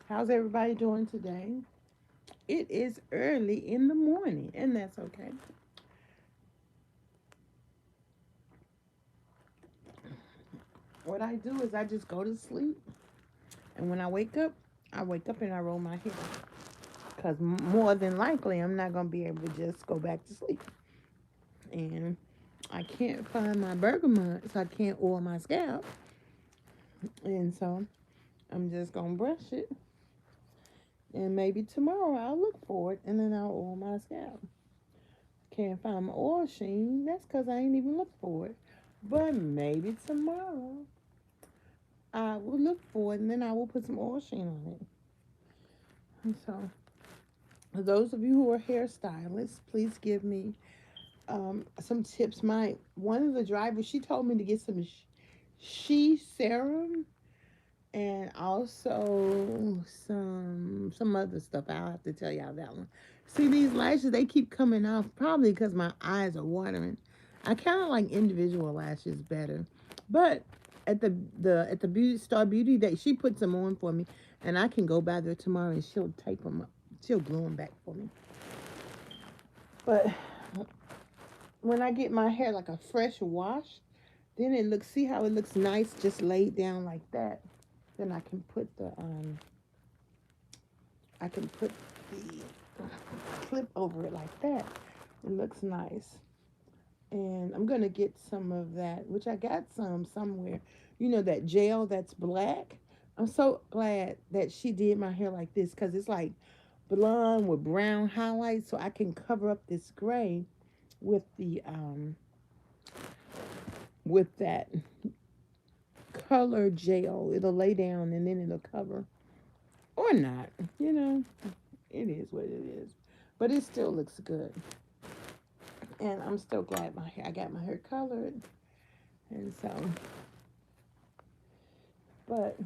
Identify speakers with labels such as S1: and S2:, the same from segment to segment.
S1: How's everybody doing today? It is early in the morning, and that's okay. What I do is I just go to sleep, and when I wake up and I roll my hair. Because more than likely, I'm not going to be able to just go back to sleep. And I can't find my bergamot, so I can't oil my scalp. And so I'm just going to brush it. And maybe tomorrow I'll look for it, and then I'll oil my scalp. Can't find my oil sheen. That's because I ain't even looked for it. But maybe tomorrow I will look for it and then I will put some oil sheen on it. And so, for those of you who are hairstylists, please give me some tips. My one of the drivers, she told me to get some shea serum and also some other stuff. I'll have to tell y'all that one. See, these lashes, they keep coming off probably because my eyes are watering. I kind of like individual lashes better, but at the Beauty Day, she puts them on for me, and I can go by there tomorrow and she'll tape them up. She'll glue them back for me. But when I get my hair like a fresh wash, then it looks. See how it looks nice, just laid down like that. Then I can put the clip over it like that. It looks nice. And I'm gonna get some of that, which I got some somewhere. You know that gel that's black. I'm so glad that she did my hair like this because it's like blonde with brown highlights, so I can cover up this gray with the with that color gel. It'll lay down and then it'll cover or not. You know, it is what it is, but it still looks good. And I'm still glad I got my hair colored, and so. But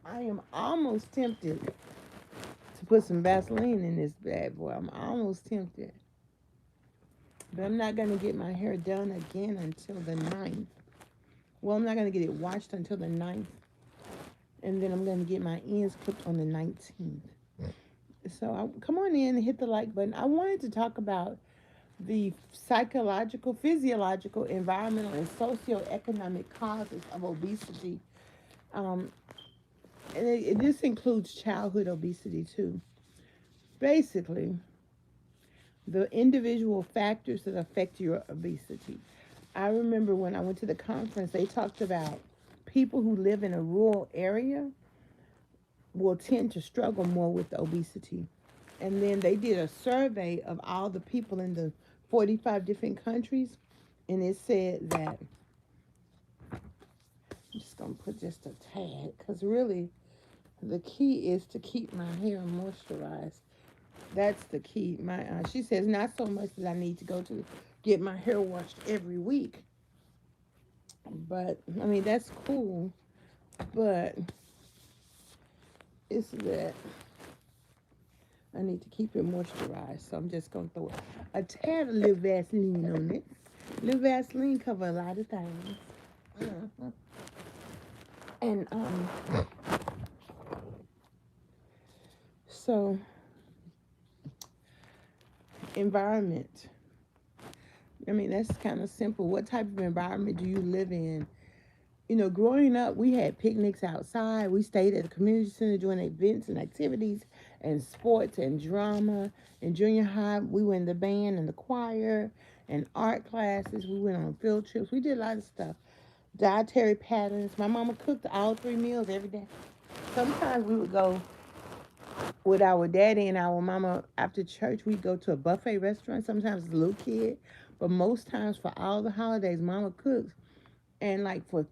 S1: I am almost tempted to put some Vaseline in this bad boy. I'm almost tempted. But I'm not going to get my hair done again until the 9th. Well, I'm not going to get it washed until the 9th. And then I'm going to get my ends clipped on the 19th. So come on in and hit the like button. I wanted to talk about the psychological, physiological, environmental, and socioeconomic causes of obesity. Um, and this includes childhood obesity too. Basically, the individual factors that affect your obesity. I remember when I went to the conference, they talked about people who live in a rural area will tend to struggle more with obesity. And then they did a survey of all the people in the 45 different countries, and it said that I'm just going to put just a tad because really the key is to keep my hair moisturized. That's the key. My she says not so much that I need to go to get my hair washed every week, but I mean that's cool. But it's that I need to keep it moisturized, so I'm just gonna throw a tad of little Vaseline on it. Little Vaseline cover a lot of things, and so environment. I mean that's kind of simple. What type of environment do you live in? You know, growing up, we had picnics outside. We stayed at the community center doing events and activities and sports and drama. In junior high, we were in the band and the choir and art classes. We went on field trips. We did a lot of stuff. Dietary patterns. My mama cooked all 3 meals every day. Sometimes we would go with our daddy and our mama after church. We'd go to a buffet restaurant. Sometimes as a little kid. But most times for all the holidays, mama cooks. And like for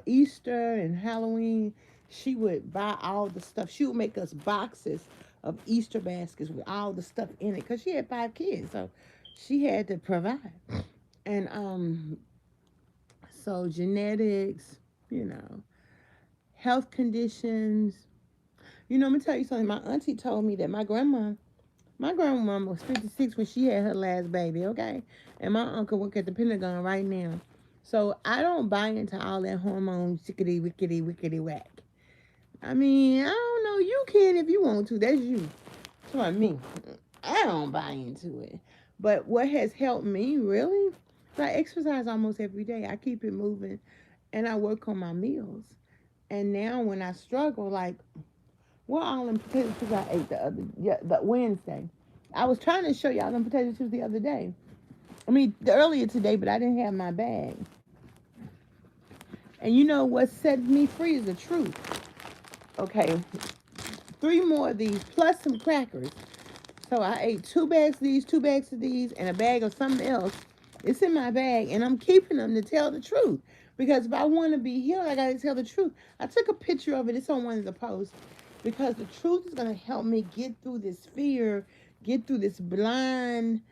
S1: Easter and Halloween, she would buy all the stuff. She would make us boxes of Easter baskets with all the stuff in it because she had 5 kids, so she had to provide. And so genetics, you know, health conditions. You know, I'm gonna tell you something. My auntie told me that my grandma was 56 when she had her last baby. Okay, and my uncle work at the Pentagon right now. So I don't buy into all that hormone chickadee wickety wickety whack. I mean, I don't know. You can if you want to. That's you. That's what I mean. I don't buy into it. But what has helped me really, I exercise almost every day. I keep it moving, and I work on my meals. And now when I struggle, like what all them potato chips I ate the Wednesday. I was trying to show y'all them potato chips the other day. I mean earlier today, but I didn't have my bag. And you know what set me free is the truth. Okay, 3 more of these plus some crackers. So I ate 2 bags of these, 2 bags of these, and a bag of something else. It's in my bag, and I'm keeping them to tell the truth. Because if I want to be healed, I got to tell the truth. I took a picture of it. It's on one of the posts. Because the truth is going to help me get through this fear, get through this blind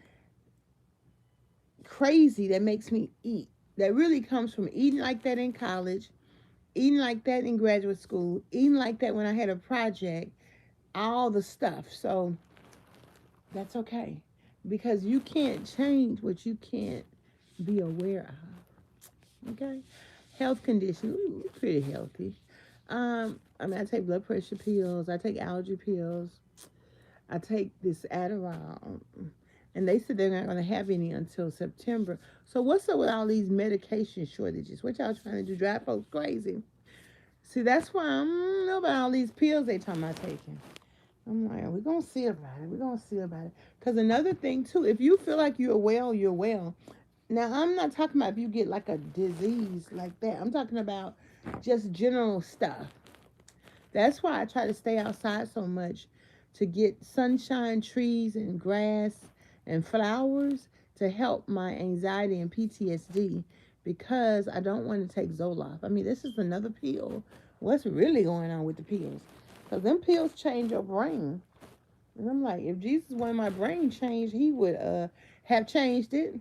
S1: crazy that makes me eat. That really comes from eating like that in college, eating like that in graduate school, eating like that when I had a project, all the stuff. So that's okay. Because you can't change what you can't be aware of. Okay? Health conditions. Ooh, pretty healthy. I mean, I take blood pressure pills. I take allergy pills. I take this Adderall. And they said they're not going to have any until September. So what's up with all these medication shortages? What y'all trying to do? Drive folks crazy? See, that's why I don't know about all these pills they talking about taking. I'm like, we're going to see about it. We're going to see about it. Because another thing, too, if you feel like you're well, you're well. Now, I'm not talking about if you get like a disease like that. I'm talking about just general stuff. That's why I try to stay outside so much, to get sunshine, trees, and grass and flowers to help my anxiety and PTSD, because I don't want to take Zoloft. I mean, this is another pill. What's really going on with the pills? Because them pills change your brain. And I'm like, if Jesus wanted my brain changed, he would have changed it.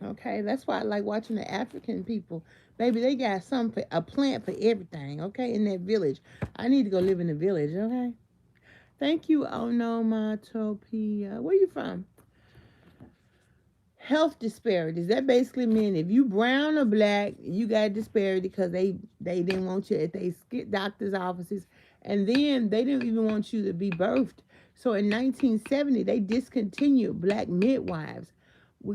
S1: Okay, that's why I like watching the African people. Baby, they got a plant for everything, okay, in that village. I need to go live in the village, okay? Thank you, Onomatopia. Where you from? Health disparities. That basically means if you brown or black, you got a disparity because they didn't want you at their doctor's offices. And then they didn't even want you to be birthed. So in 1970, they discontinued black midwives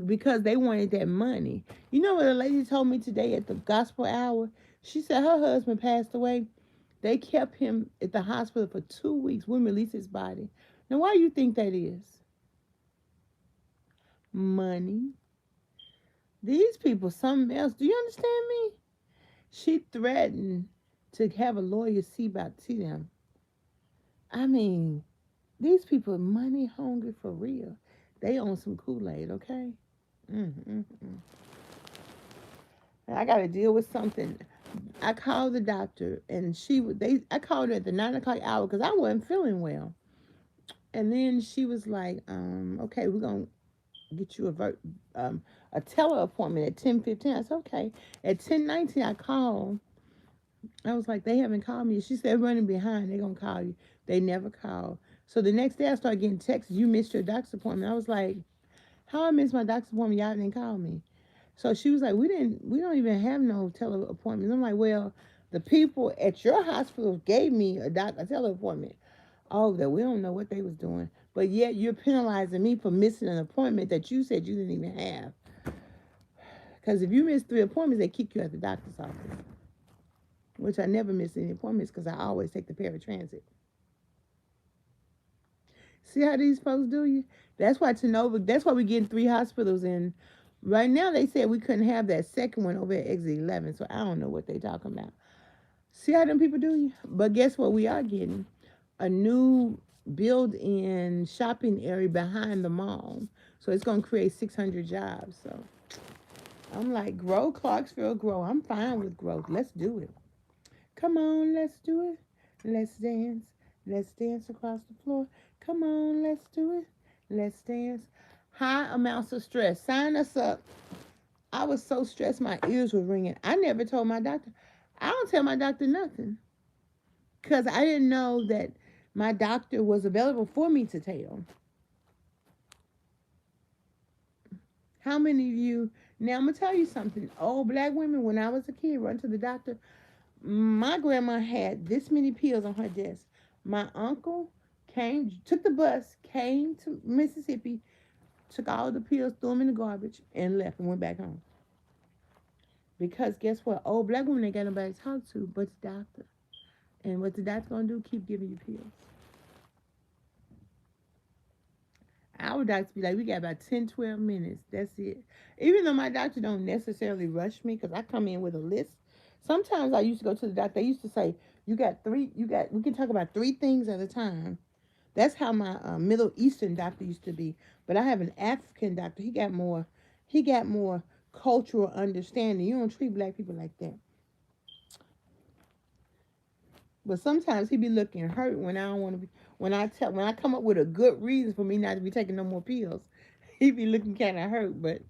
S1: because they wanted that money. You know what a lady told me today at the gospel hour? She said her husband passed away. They kept him at the hospital for 2 weeks. Wouldn't release his body. Now, why do you think that is? Money. These people, something else. Do you understand me? She threatened to have a lawyer see them. I mean, these people are money hungry for real. They own some Kool-Aid, okay? Mm-hmm. I got to deal with something. I called the doctor, and I called her at the 9 o'clock hour because I wasn't feeling well. And then she was like, okay, we're going to get you a tele appointment at 10:15. I said, okay. At 10:19, I called. I was like, they haven't called me. She said, running behind. They're going to call you. They never called. So the next day, I started getting texts. You missed your doctor's appointment. I was like, how I missed my doctor's appointment? Y'all didn't call me. So she was like, we don't even have no tele appointments. I'm like, well, the people at your hospital gave me a tele appointment. Oh, that we don't know what they was doing. But yet you're penalizing me for missing an appointment that you said you didn't even have. Because if you miss 3 appointments, they kick you at the doctor's office. Which I never miss any appointments because I always take the paratransit. See how these folks do you? That's why we're getting 3 hospitals in. Right now, they said we couldn't have that second one over at exit 11, so I don't know what they're talking about. See how them people do you? But guess what we are getting? A new built-in shopping area behind the mall. So it's going to create 600 jobs. So I'm like, grow, Clarksville, grow. I'm fine with growth. Let's do it. Come on, let's do it. Let's dance. Let's dance across the floor. Come on, let's do it. Let's dance. High amounts of stress. Sign us up. I was so stressed my ears were ringing. I never told my doctor. I don't tell my doctor nothing. Because I didn't know that my doctor was available for me to tell. How many of you... Now, I'm going to tell you something. Old black women, when I was a kid, run to the doctor. My grandma had this many pills on her desk. My uncle took the bus, came to Mississippi, took all the pills, threw them in the garbage, and left and went back home. Because guess what? Old black woman ain't got nobody to talk to but the doctor. And what the doctor gonna do? Keep giving you pills. Our doctor be like, we got about 10, 12 minutes. That's it. Even though my doctor don't necessarily rush me because I come in with a list. Sometimes I used to go to the doctor. They used to say, we can talk about 3 things at a time. That's how my Middle Eastern doctor used to be. But I have an African doctor. He got more cultural understanding. You don't treat black people like that. But sometimes he be looking hurt when I don't want to be when I come up with a good reason for me not to be taking no more pills. He be looking kind of hurt, but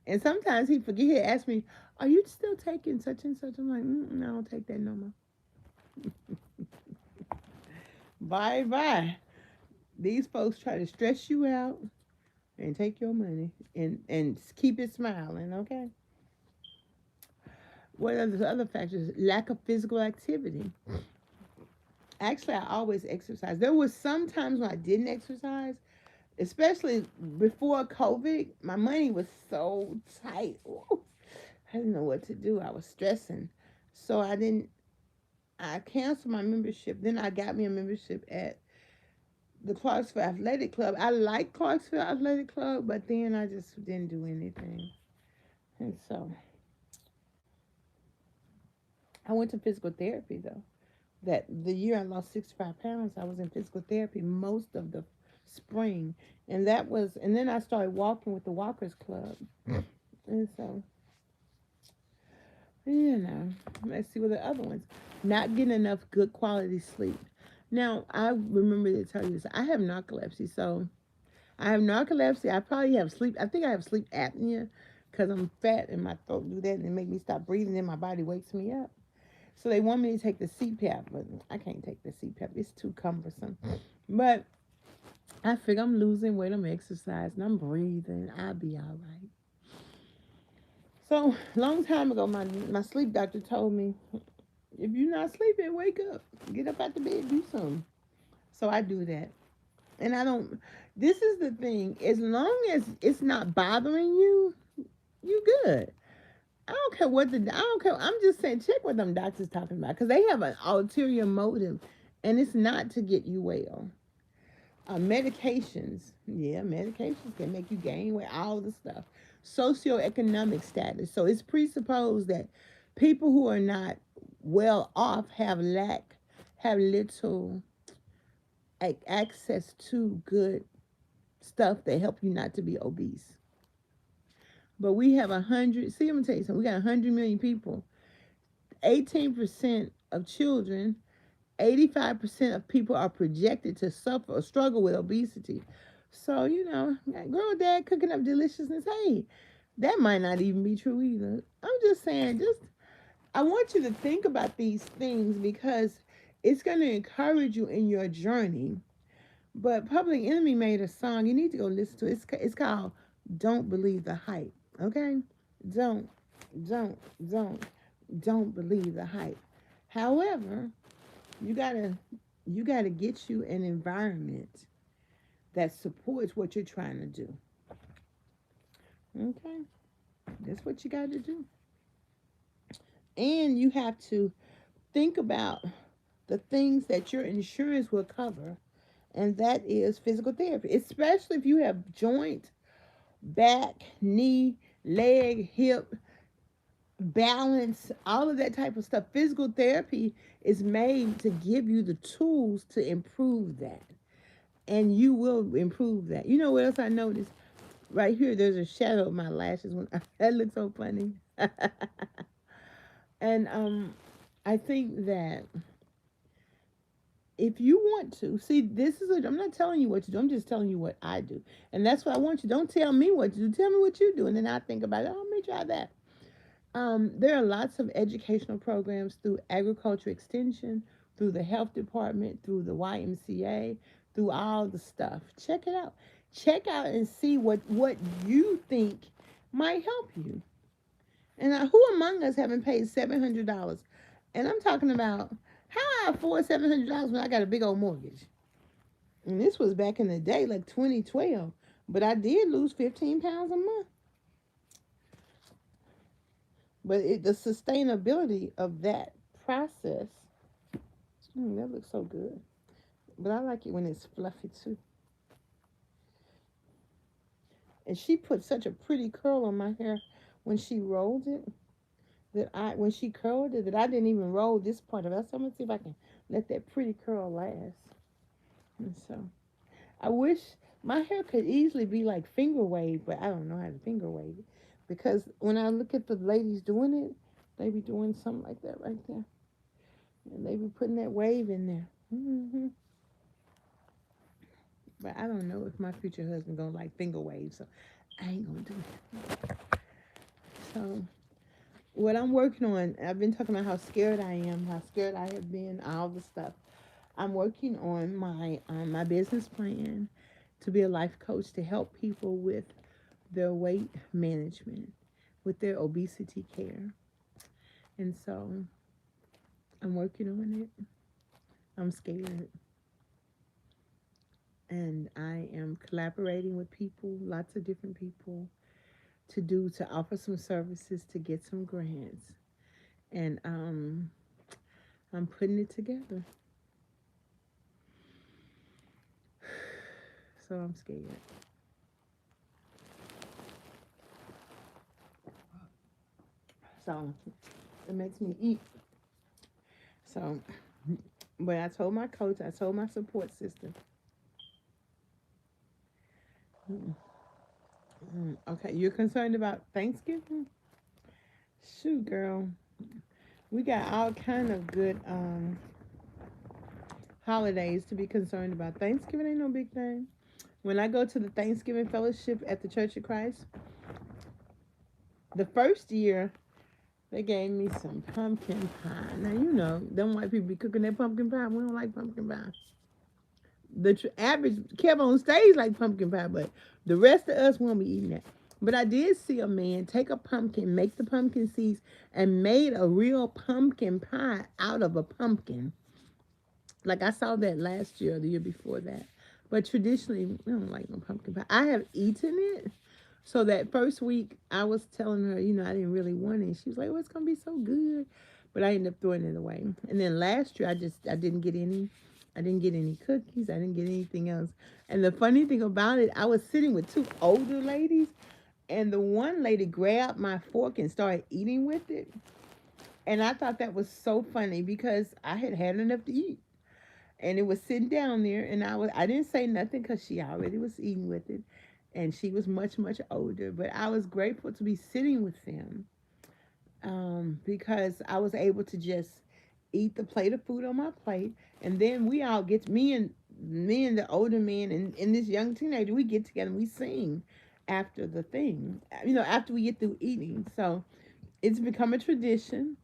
S1: and sometimes he forget. He ask me, "Are you still taking such and such?" I'm like, "I don't take that no more." Bye bye. These folks try to stress you out and take your money and keep it smiling. Okay. What are the other factors? Lack of physical activity. Actually, I always exercise. There was some times when I didn't exercise, especially before COVID. My money was so tight. Ooh, I didn't know what to do. I was stressing. So I didn't, I canceled my membership. Then I got me a membership at the Clarksville Athletic Club. I like Clarksville Athletic Club, but then I just didn't do anything. And so I went to physical therapy though. That the year I lost 65 pounds, I was in physical therapy most of the spring. And then I started walking with the Walkers Club. And so, let's see what the other ones. Not getting enough good quality sleep. Now, I remember to tell you this. I have narcolepsy. So, I have narcolepsy. I probably have sleep. I think I have sleep apnea because I'm fat and my throat do that and it make me stop breathing and my body wakes me up. So they want me to take the CPAP, but I can't take the CPAP. It's too cumbersome. But I figure I'm losing weight, I'm exercising, I'm breathing. I'll be all right. So, long time ago, my sleep doctor told me, if you're not sleeping, wake up. Get up out the bed, do something. So I do that. And I don't, this is the thing. As long as it's not bothering you, you good. I don't care. I'm just saying, check what them doctors talking about. Because they have an ulterior motive. And it's not to get you well. Medications can make you gain weight, all the stuff. Socioeconomic status. So it's presupposed that people who are not well off have little access to good stuff that help you not to be obese. But we have 100. See, I'm gonna tell you something. We got 100 million people. 18% of children 85% of people are projected to suffer or struggle with obesity. So, girl, dad cooking up deliciousness. Hey, that might not even be true either. I'm just saying, I want you to think about these things because it's going to encourage you in your journey. But Public Enemy made a song. You need to go listen to it. It's called Don't Believe the Hype. Okay? Don't, don't, don't, don't believe the hype. However, you gotta get you an environment that supports what you're trying to do. Okay, that's what you got to do. And you have to think about the things that your insurance will cover, and that is physical therapy, especially if you have joint, back, knee, leg, hip, balance, all of that type of stuff. Physical therapy is made to give you the tools to improve that. And you will improve that. You know what else I noticed? Right here, there's a shadow of my lashes. That looks so funny. And I think that if you want to, see, I'm not telling you what to do. I'm just telling you what I do. And that's what I want you. Don't tell me what to do. Tell me what you do. And then I think about it. Oh, let me try that. There are lots of educational programs through agriculture extension, through the health department, through the YMCA, through all the stuff. Check it out. Check out and see what you think might help you. And who among us haven't paid $700 And I'm talking about how I afford $700 when I got a big old mortgage. And this was back in the day, like 2012. But I did lose 15 pounds a month. But the sustainability of that process, that looks so good. But I like it when it's fluffy too. And she put such a pretty curl on my hair when she rolled it when she curled it, that I didn't even roll this part of it. So I'm gonna see if I can let that pretty curl last. And so I wish my hair could easily be like finger wave, but I don't know how to finger wave it. Because when I look at the ladies doing it, they be doing something like that right there. And they be putting that wave in there. But I don't know if my future husband gonna like finger wave, so I ain't gonna do it. So what I'm working on, I've been talking about how scared I am, how scared I have been, all the stuff. I'm working on my business plan to be a life coach to help people with their weight management, with their obesity care. And so I'm working on it. I'm scared. And I am collaborating with people, lots of different people, to offer some services, to get some grants. And I'm putting it together. So I'm scared. So it makes me eat. So, but I told my coach, I told my support system. Okay, you're concerned about Thanksgiving? Shoot, girl. We got all kind of good holidays to be concerned about. Thanksgiving ain't no big thing. When I go to the Thanksgiving fellowship at the Church of Christ, the first year they gave me some pumpkin pie. Now you know, them white people be cooking that pumpkin pie. We don't like pumpkin pie. The average Kev on stage like pumpkin pie, but the rest of us won't be eating that. But I did see a man take a pumpkin, make the pumpkin seeds, and made a real pumpkin pie out of a pumpkin. Like I saw that last year or the year before that. But traditionally, I don't like no pumpkin pie. I have eaten it. So that first week, I was telling her, I didn't really want it. She was like, "Oh, it's gonna be so good," but I ended up throwing it away. And then last year, I didn't get any. I didn't get any cookies. I didn't get anything else. And the funny thing about it, I was sitting with two older ladies, and the one lady grabbed my fork and started eating with it. And I thought that was so funny because I had had enough to eat, and it was sitting down there, and I didn't say nothing because she already was eating with it, and she was much older. But I was grateful to be sitting with them, because I was able to just eat the plate of food on my plate, and then we all get me and the older man and this young teenager, we get together and we sing after the thing, after we get through eating. So it's become a tradition.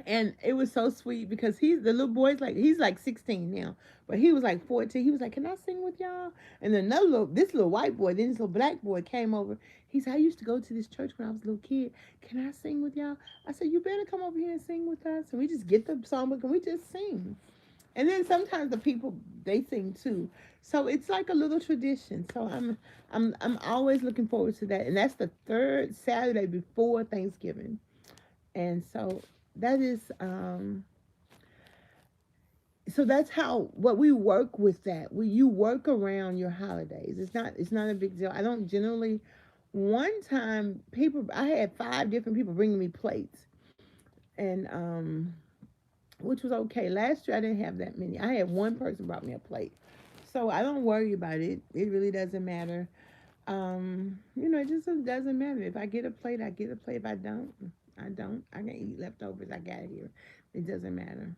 S1: And it was so sweet because the little boy's like, he's like 16 now, but he was like 14. He was like, "Can I sing with y'all?" And then this little white boy, then this little black boy came over. He said, "I used to go to this church when I was a little kid. Can I sing with y'all?" I said, "You better come over here and sing with us." And we just get the songbook and we just sing. And then sometimes the people, they sing too. So it's like a little tradition. So I'm always looking forward to that. And that's the third Saturday before Thanksgiving. And so that is so that's how what we work with that. You work around your holidays. It's not a big deal. I don't generally. One time, I had 5 different people bringing me plates, and which was okay. Last year I didn't have that many. I had one person brought me a plate, so I don't worry about it. It really doesn't matter. It just doesn't matter. If I get a plate, I get a plate. If I don't, I don't. I can eat leftovers. I got it here. It doesn't matter.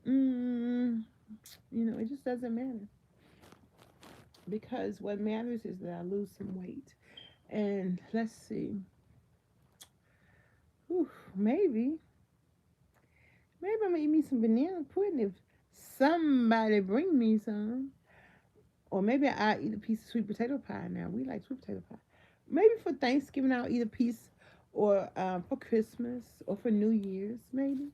S1: It just doesn't matter. Because what matters is that I lose some weight. And let's see. Whew, maybe I'm gonna eat me some banana pudding if somebody bring me some. Or maybe I'll eat a piece of sweet potato pie now. We like sweet potato pie. Maybe for Thanksgiving I'll eat a piece, or for Christmas, or for New Year's, maybe.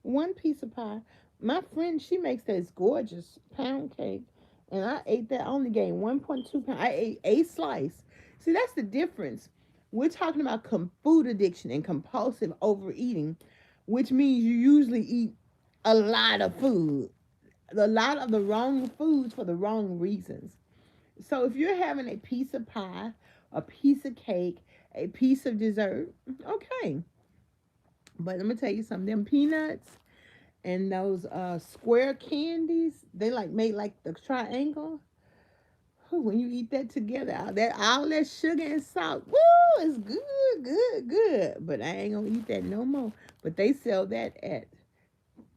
S1: one piece of pie. My friend, she makes this gorgeous pound cake, and I ate that. I only gained 1.2 pounds. I ate a slice. See, that's the difference. We're talking about food addiction and compulsive overeating, which means you usually eat a lot of food, a lot of the wrong foods for the wrong reasons. So if you're having a piece of pie, a piece of cake, a piece of dessert, okay. But let me tell you something. Them peanuts and those square candies, they like made like the triangle. Whew, when you eat that together, all that sugar and salt, woo, it's good, good, good. But I ain't gonna eat that no more. But they sell that at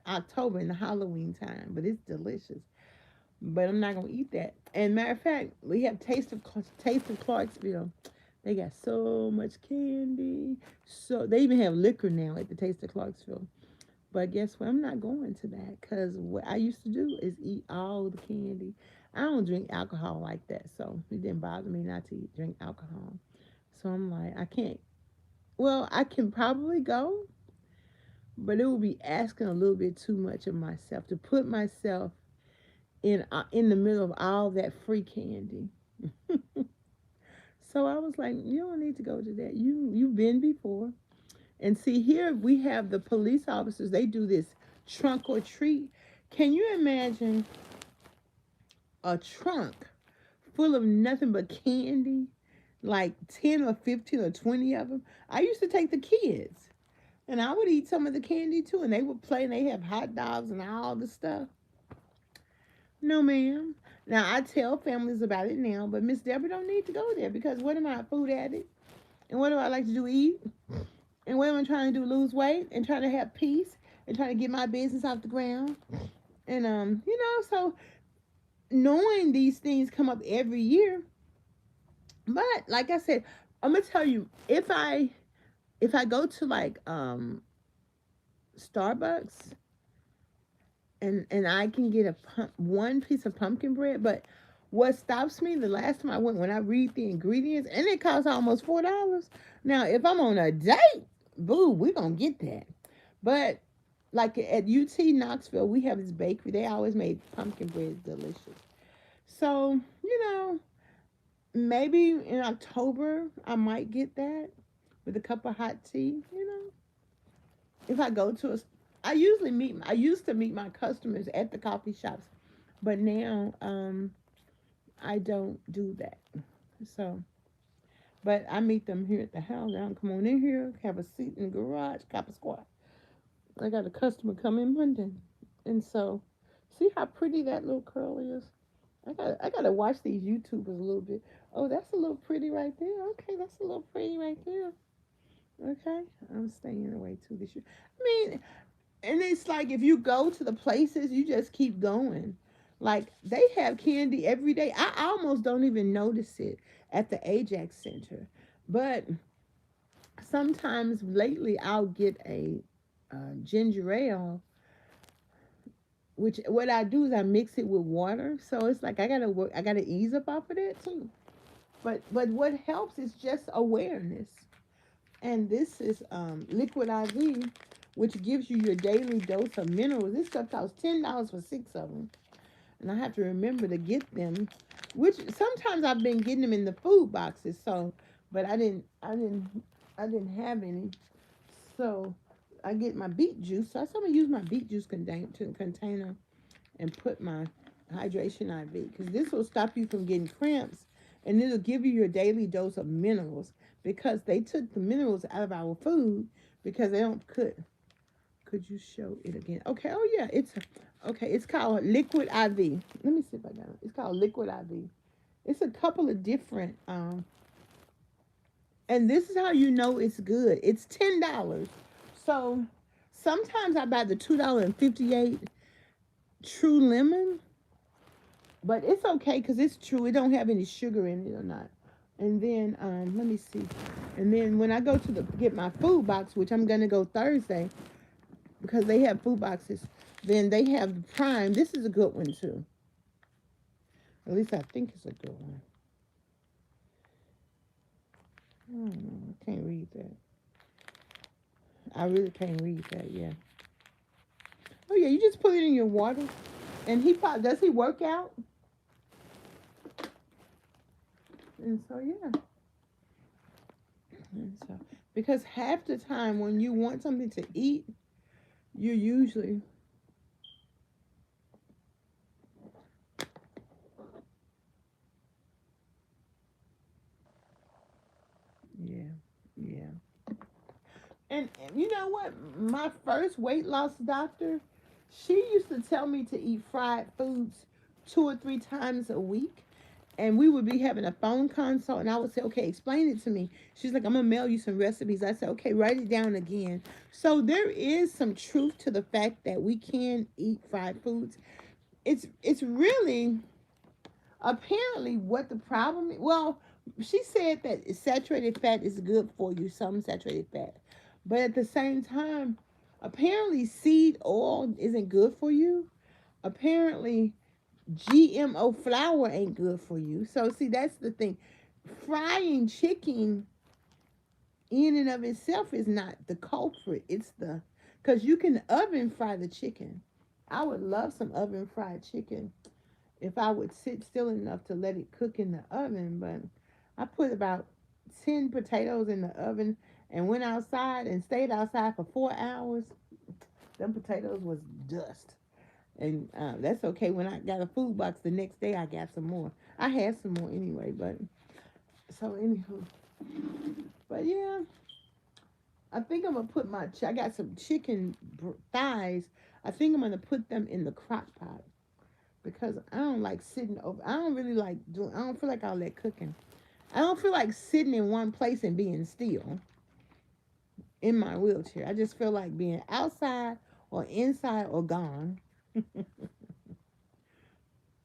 S1: October in the Halloween time. But it's delicious. But I'm not gonna eat that. And matter of fact, we have Taste of Clarksville. They got so much candy. So they even have liquor now at the Taste of Clarksville. But guess what? I'm not going to that because what I used to do is eat all the candy. I don't drink alcohol like that, so it didn't bother me not to drink alcohol. So I'm like, I can't. Well, I can probably go, but it would be asking a little bit too much of myself to put myself in the middle of all that free candy. So I was like, you don't need to go to that. You've been before. And see, here we have the police officers. They do this trunk or treat. Can you imagine a trunk full of nothing but candy? Like 10 or 15 or 20 of them. I used to take the kids. And I would eat some of the candy too. And they would play and they have hot dogs and all the stuff. No, ma'am. Now, I tell families about it now. But Miss Deborah don't need to go there. Because what am I, a food addict? And what do I like to do? Eat? And what am I trying to do? Lose weight and trying to have peace and trying to get my business off the ground. And so knowing these things come up every year. But like I said, I'm gonna tell you, if I go to like Starbucks and I can get one piece of pumpkin bread, but what stops me the last time I went, when I read the ingredients, and it costs almost $4. Now, if I'm on a date, boo, we gonna get that. But like at UT Knoxville, we have this bakery. They always made pumpkin bread delicious. So, maybe in October I might get that with a cup of hot tea. If I go to I used to meet my customers at the coffee shops, but now I don't do that. So, but I meet them here at the house. I don't come on in here, have a seat in the garage, cop a squat. I got a customer coming Monday, and so see how pretty that little curl is. I gotta watch these YouTubers a little bit. Oh, that's a little pretty right there. Okay, that's a little pretty right there. Okay, I'm staying away too this year. I mean, and it's like if you go to the places, you just keep going. Like they have candy every day. I almost don't even notice it at the Ajax Center, but sometimes lately I'll get a ginger ale, which what I do is I mix it with water. So it's like I gotta work. I gotta ease up off of that too. But what helps is just awareness. And this is Liquid IV, which gives you your daily dose of minerals. This stuff costs $10 for 6 of them, and I have to remember to get them. Which sometimes I've been getting them in the food boxes. So, but I didn't have any. So I get my beet juice. So I'm gonna use my beet juice container and put my hydration IV, because this will stop you from getting cramps, and it'll give you your daily dose of minerals, because they took the minerals out of our food because they don't could you show it again? Okay. Oh yeah, it's called Liquid IV. Let me see if I got it. It's called Liquid IV. It's a couple of different and this is how you know it's good. It's $10. So sometimes I buy the $2.58 True Lemon, but it's okay because it's true. It don't have any sugar in it or not. And then let me see. And then when I go to get my food box, which I'm gonna go Thursday because they have food boxes, then they have the Prime. This is a good one too. At least I think it's a good one. I don't know. I can't read that. I really can't read that. Yeah. Oh yeah, you just put it in your water. And does he work out? And so yeah. And so because half the time when you want something to eat, you usually yeah, yeah. And you know what? My first weight loss doctor, she used to tell me to eat fried foods 2 or 3 times a week. And we would be having a phone consult, and I would say, okay, explain it to me. She's like, I'm going to mail you some recipes. I said, okay, write it down again. So there is some truth to the fact that we can eat fried foods. It's really apparently what the problem is. Well, she said that saturated fat is good for you, some saturated fat. But at the same time, apparently seed oil isn't good for you. Apparently GMO flour ain't good for you. So see, that's the thing. Frying chicken in and of itself is not the culprit. It's the because you can oven fry the chicken. I would love some oven fried chicken if I would sit still enough to let it cook in the oven. But I put about 10 potatoes in the oven and went outside and stayed outside for 4 hours. Them potatoes was dust. And that's okay. When I got a food box the next day, I got some more. I had some more anyway, but so anywho. But yeah, I think I'm gonna put I got some chicken thighs. I think I'm gonna put them in the crock pot because I don't like sitting over. I don't really like doing. I don't feel like all that cooking. I don't feel like sitting in one place and being still in my wheelchair. I just feel like being outside or inside or gone.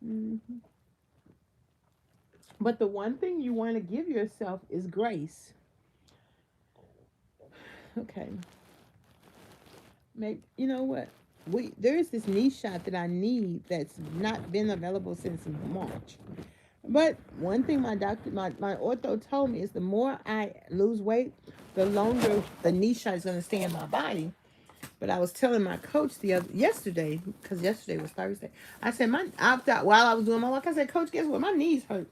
S1: Mhm. But the one thing you want to give yourself is grace. Okay. Maybe you know what? There's this knee shot that I need that's not been available since March. But one thing my ortho told me is the more I lose weight, the longer the knee shot is gonna stay in my body. But I was telling my coach yesterday, because yesterday was Thursday. I said I thought while I was doing my walk, I said, Coach, guess what? My knees hurt.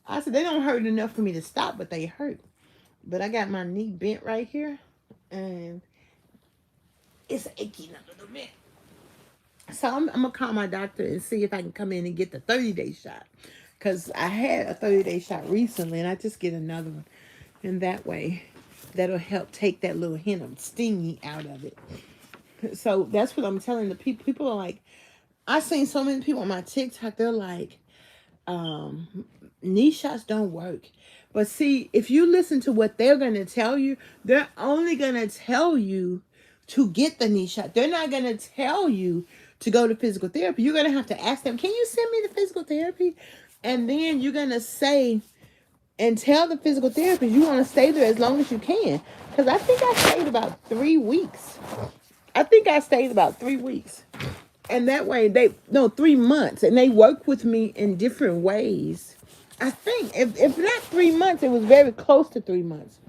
S1: I said they don't hurt enough for me to stop, but they hurt. But I got my knee bent right here, and it's aching a little bit. So I'm gonna call my doctor and see if I can come in and get the 30-day shot, because I had a 30-day shot recently, and I just get another one, and that way, that'll help take that little hint of stingy out of it. So that's what I'm telling the people. People are like, I've seen so many people on my TikTok. They're like, knee shots don't work. But see, if you listen to what they're going to tell you, they're only going to tell you to get the knee shot. They're not going to tell you to go to physical therapy. You're going to have to ask them, can you send me the physical therapy? And then you're going to say and tell the physical therapist you want to stay there as long as you can. Because I think I stayed about 3 weeks. And that way 3 months. And they work with me in different ways. I think if not 3 months, it was very close to 3 months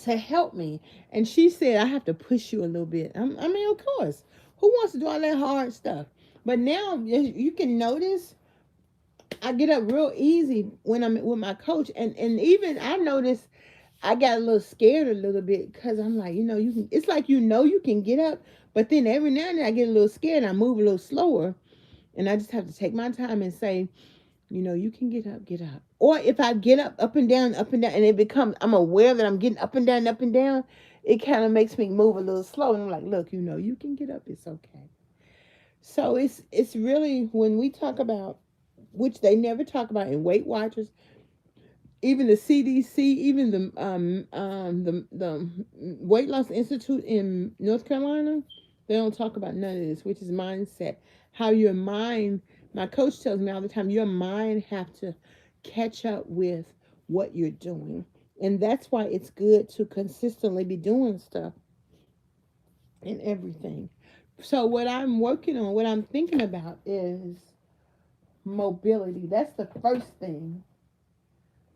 S1: to help me. And she said, I have to push you a little bit. I mean, of course. Who wants to do all that hard stuff? But now you can notice I get up real easy when I'm with my coach. And even I noticed I got a little scared a little bit because I'm like, you can, it's like, you can get up, but then every now and then I get a little scared and I move a little slower. And I just have to take my time and say, you can get up. Or if I get up and down, and it becomes, I'm aware that I'm getting up and down, it kind of makes me move a little slow. And I'm like, look, you can get up. It's okay. So it's really, when we talk about, which they never talk about in Weight Watchers, even the CDC, even the Weight Loss Institute in North Carolina, they don't talk about none of this, which is mindset. How your mind, my coach tells me all the time, your mind have to catch up with what you're doing. And that's why it's good to consistently be doing stuff and everything. So what I'm working on, what I'm thinking about is mobility. That's the first thing.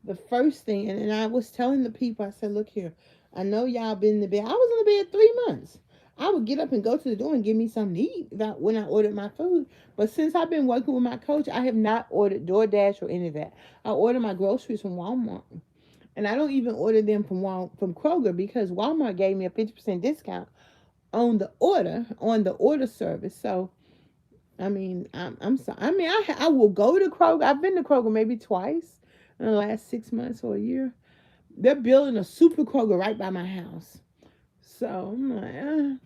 S1: And I was telling the people, I said, look here, I know y'all been in the bed. I was in the bed 3 months. I would get up and go to the door and give me something to eat when I ordered my food. But since I've been working with my coach, I have not ordered DoorDash or any of that. I order my groceries from Walmart. And I don't even order them from Kroger because Walmart gave me a 50% discount on the order service. So I mean, I'm sorry. I mean, I will go to Kroger. I've been to Kroger maybe twice in the last 6 months or a year. They're building a super Kroger right by my house. So I'm like,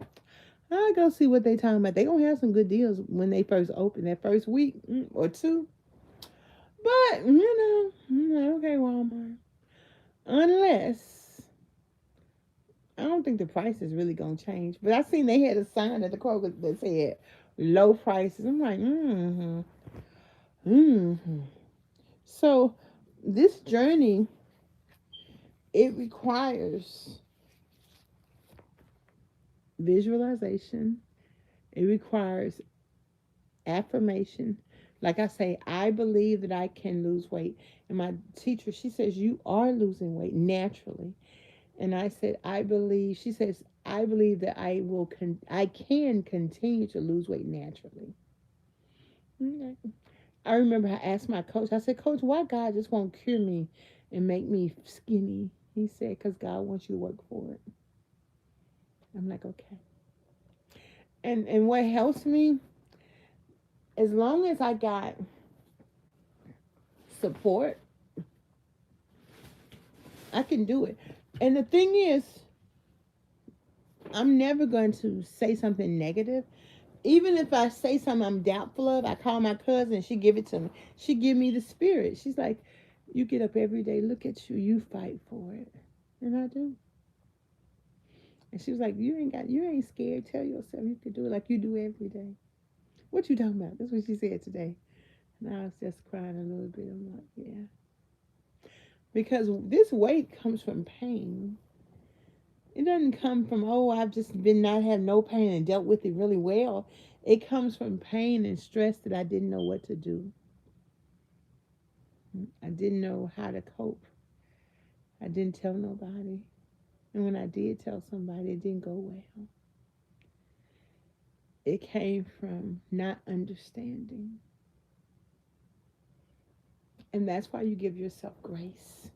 S1: I'll go see what they talking about. They gonna have some good deals when they first open that first week or two. But I'm like, okay, Walmart. Unless I don't think the price is really gonna change. But I seen they had a sign at the Kroger that said low prices. I'm like, So this journey, it requires visualization. It requires affirmation. Like I say, I believe that I can lose weight. And my teacher, she says, you are losing weight naturally. And I said, she says, I believe that I can continue to lose weight naturally. Okay. I remember I asked my coach, I said, Coach, why God just won't cure me and make me skinny? He said, because God wants you to work for it. I'm like, okay. And what helps me, as long as I got support, I can do it. And the thing is, I'm never going to say something negative. Even if I say something I'm doubtful of, I call my cousin, she give it to me. She give me the spirit. She's like, you get up every day, look at you, you fight for it. And I do. And she was like, you ain't scared. Tell yourself you can do it like you do every day. What you talking about? That's what she said today. And I was just crying a little bit. I'm like, yeah. Because this weight comes from pain. It doesn't come from, oh, I've just been not have no pain and dealt with it really well. It comes from pain and stress that I didn't know what to do. I didn't know how to cope. I didn't tell nobody. And when I did tell somebody, it didn't go well. It came from not understanding. And that's why you give yourself grace.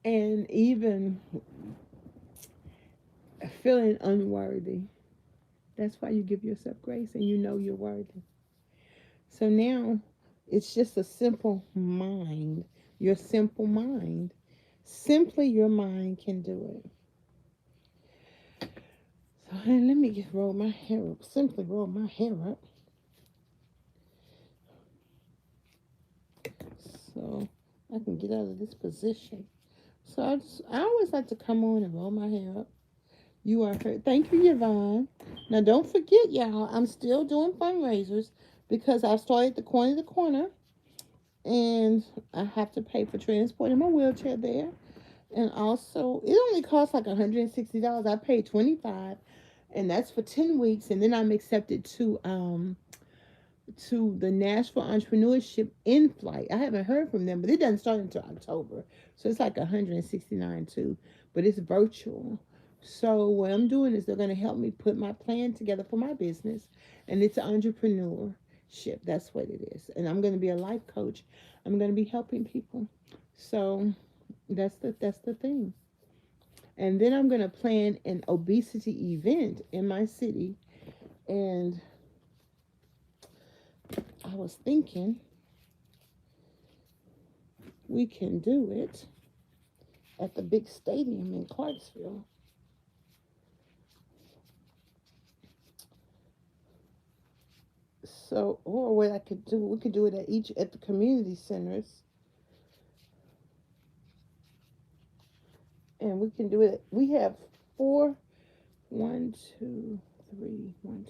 S1: And even feeling unworthy, that's why you give yourself grace and you know you're worthy. So now it's just a simple mind, your simple mind. Simply your mind can do it. So honey, let me roll my hair up. Simply roll my hair up. So I can get out of this position. So I always like to come on and roll my hair up. You are hurt. Thank you, Yvonne. Now, don't forget, y'all, I'm still doing fundraisers because I started the corner to corner, and I have to pay for transporting my wheelchair there. And also, it only costs like $160. I paid $25, and that's for 10 weeks. And then I'm accepted to the Nashville Entrepreneurship in Flight. I haven't heard from them, but it doesn't start until October, so it's like $169 too. But it's virtual. So what I'm doing is they're going to help me put my plan together for my business, and it's entrepreneurship. That's what it is. And I'm going to be a life coach. I'm going to be helping people. So that's the thing. And then I'm going to plan an obesity event in my city, and I was thinking we can do it at the big stadium in Clarksville. So, or what I could do, we could do it at the community centers. And we can do it. We have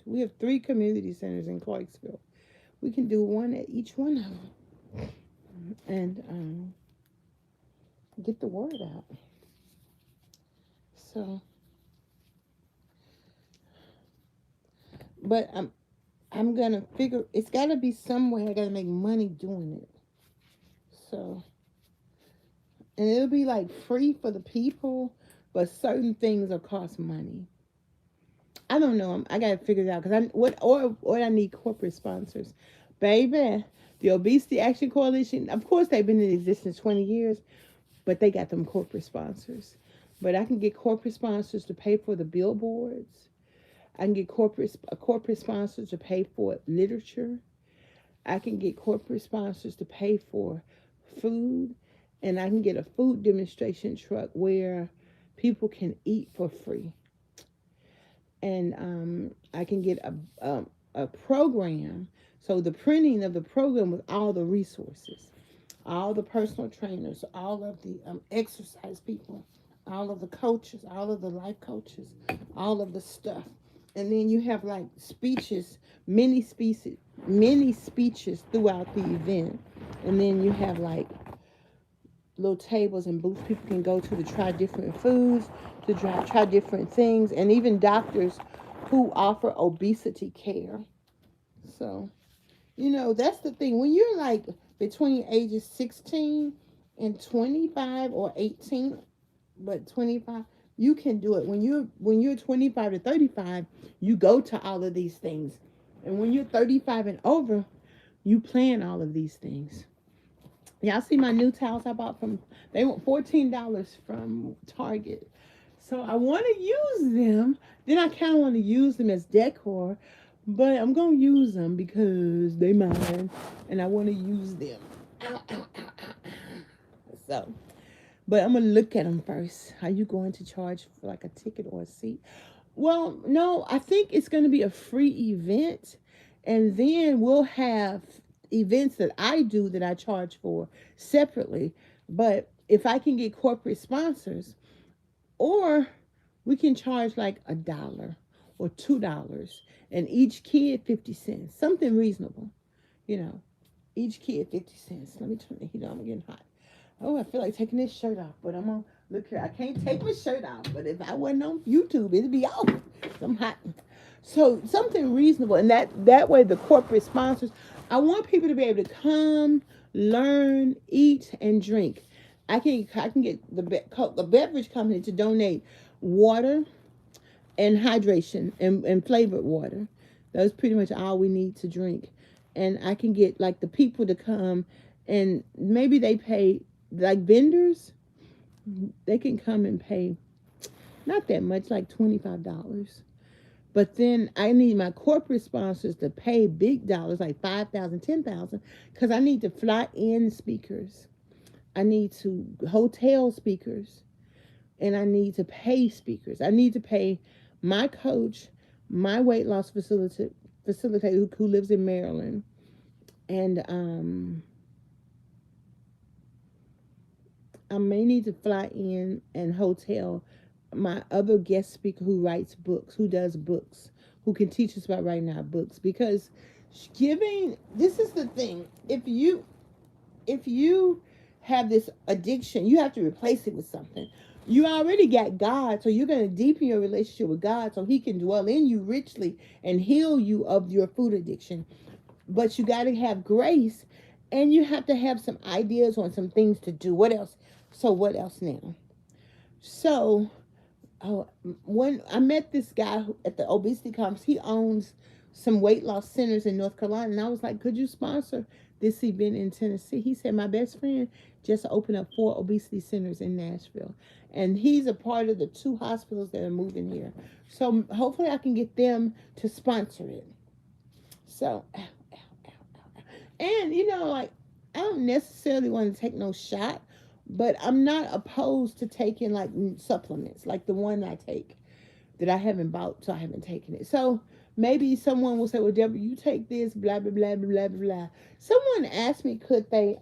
S1: we have 3 community centers in Clarksville. We can do one at each one of them. And get the word out. So, but I'm gonna figure. It's got to be some way I gotta make money doing it. So, and it'll be like free for the people, but certain things will cost money. I don't know. I got to figure it out because or I need corporate sponsors, baby. The Obesity Action Coalition, of course, they've been in existence 20 years, but they got them corporate sponsors. But I can get corporate sponsors to pay for the billboards. I can get corporate sponsors to pay for literature. I can get corporate sponsors to pay for food, and I can get a food demonstration truck where people can eat for free. And I can get a program. So the printing of the program with all the resources, all the personal trainers, all of the exercise people, all of the coaches, all of the life coaches, all of the stuff. And then you have like speeches, many speeches throughout the event. And then you have like little tables and booths people can go to try different foods, to try different things, and even doctors who offer obesity care. So, that's the thing. When you're like between ages 16 and 25 or 18, but 25, you can do it. When you're 25 to 35, you go to all of these things. And when you're 35 and over, you plan all of these things. Y'all see my new towels I bought they want $14 from Target. So I want to use them. Then I kind of want to use them as decor, but I'm going to use them because they mine and I want to use them. Ow, ow, ow, ow, ow. So, but I'm going to look at them first. Are you going to charge for like a ticket or a seat? Well, no, I think it's going to be a free event. And then we'll have events that I do that I charge for separately. But if I can get corporate sponsors, or we can charge like $1 or $2, and each kid 50 cents, something reasonable, each kid 50 cents. Let me turn the heat on. I'm getting hot. Oh, I feel like taking this shirt off, but I'm gonna look here. I can't take my shirt off, but if I wasn't on YouTube, it'd be off. I'm hot. So something reasonable, and that way the corporate sponsors. I want people to be able to come, learn, eat, and drink. I can get the beverage company to donate water and hydration and flavored water. That's pretty much all we need to drink. And I can get like the people to come, and maybe they pay, like vendors, they can come and pay not that much, like $25. But then I need my corporate sponsors to pay big dollars, like 5,000, 10,000, because I need to fly in speakers. I need to hotel speakers, and I need to pay speakers. I need to pay my coach, my weight loss facilitator who lives in Maryland, and I may need to fly in and hotel my other guest speaker who writes books, who does books, who can teach us about writing our books. Because this is the thing. If you have this addiction, you have to replace it with something. You already got God, so you're going to deepen your relationship with God so he can dwell in you richly and heal you of your food addiction. But you got to have grace, and you have to have some ideas on some things to do. What else? So what else now? So when I met this guy at the obesity conference, he owns some weight loss centers in North Carolina, and I was like, could you sponsor this event in Tennessee? He said, my best friend just opened up 4 obesity centers in Nashville, and he's a part of the 2 hospitals that are moving here. So hopefully I can get them to sponsor it. So, and like, I don't necessarily want to take no shot, but I'm not opposed to taking like supplements, like the one I take that I haven't bought, so I haven't taken it. So maybe someone will say, well, Debra, you take this, blah, blah, blah, blah, blah, blah. Someone asked me, could they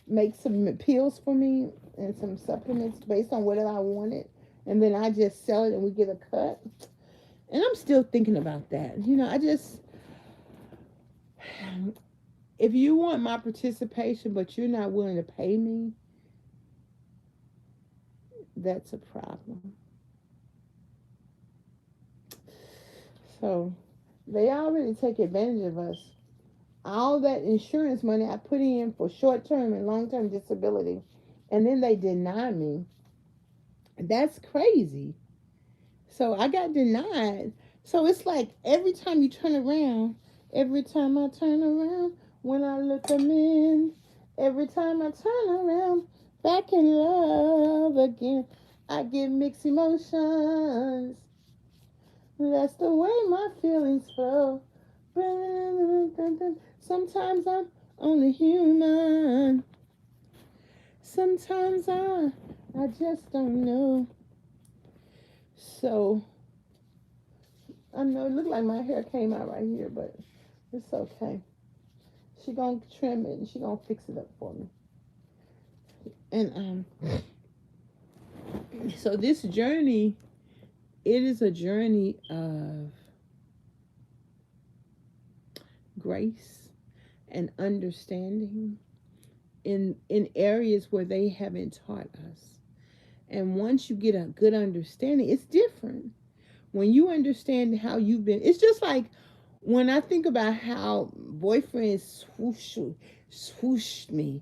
S1: make some pills for me and some supplements based on whatever I wanted, and then I just sell it and we get a cut. And I'm still thinking about that. If you want my participation, but you're not willing to pay me, that's a problem. So they already take advantage of us. All that insurance money I put in for short-term and long-term disability, and then they deny me. That's crazy. So I got denied. So it's like every time you turn around, every time I turn around, when I look them in, every time I turn around, back in love again, I get mixed emotions. That's the way my feelings flow. Sometimes I'm only human. Sometimes I just don't know. So I know it looked like my hair came out right here, but it's okay. She gonna trim it and she gonna fix it up for me. And so this journey, it is a journey of grace and understanding in areas where they haven't taught us. And once you get a good understanding, it's different. When you understand how you've been, it's just like when I think about how boyfriends swooshed me.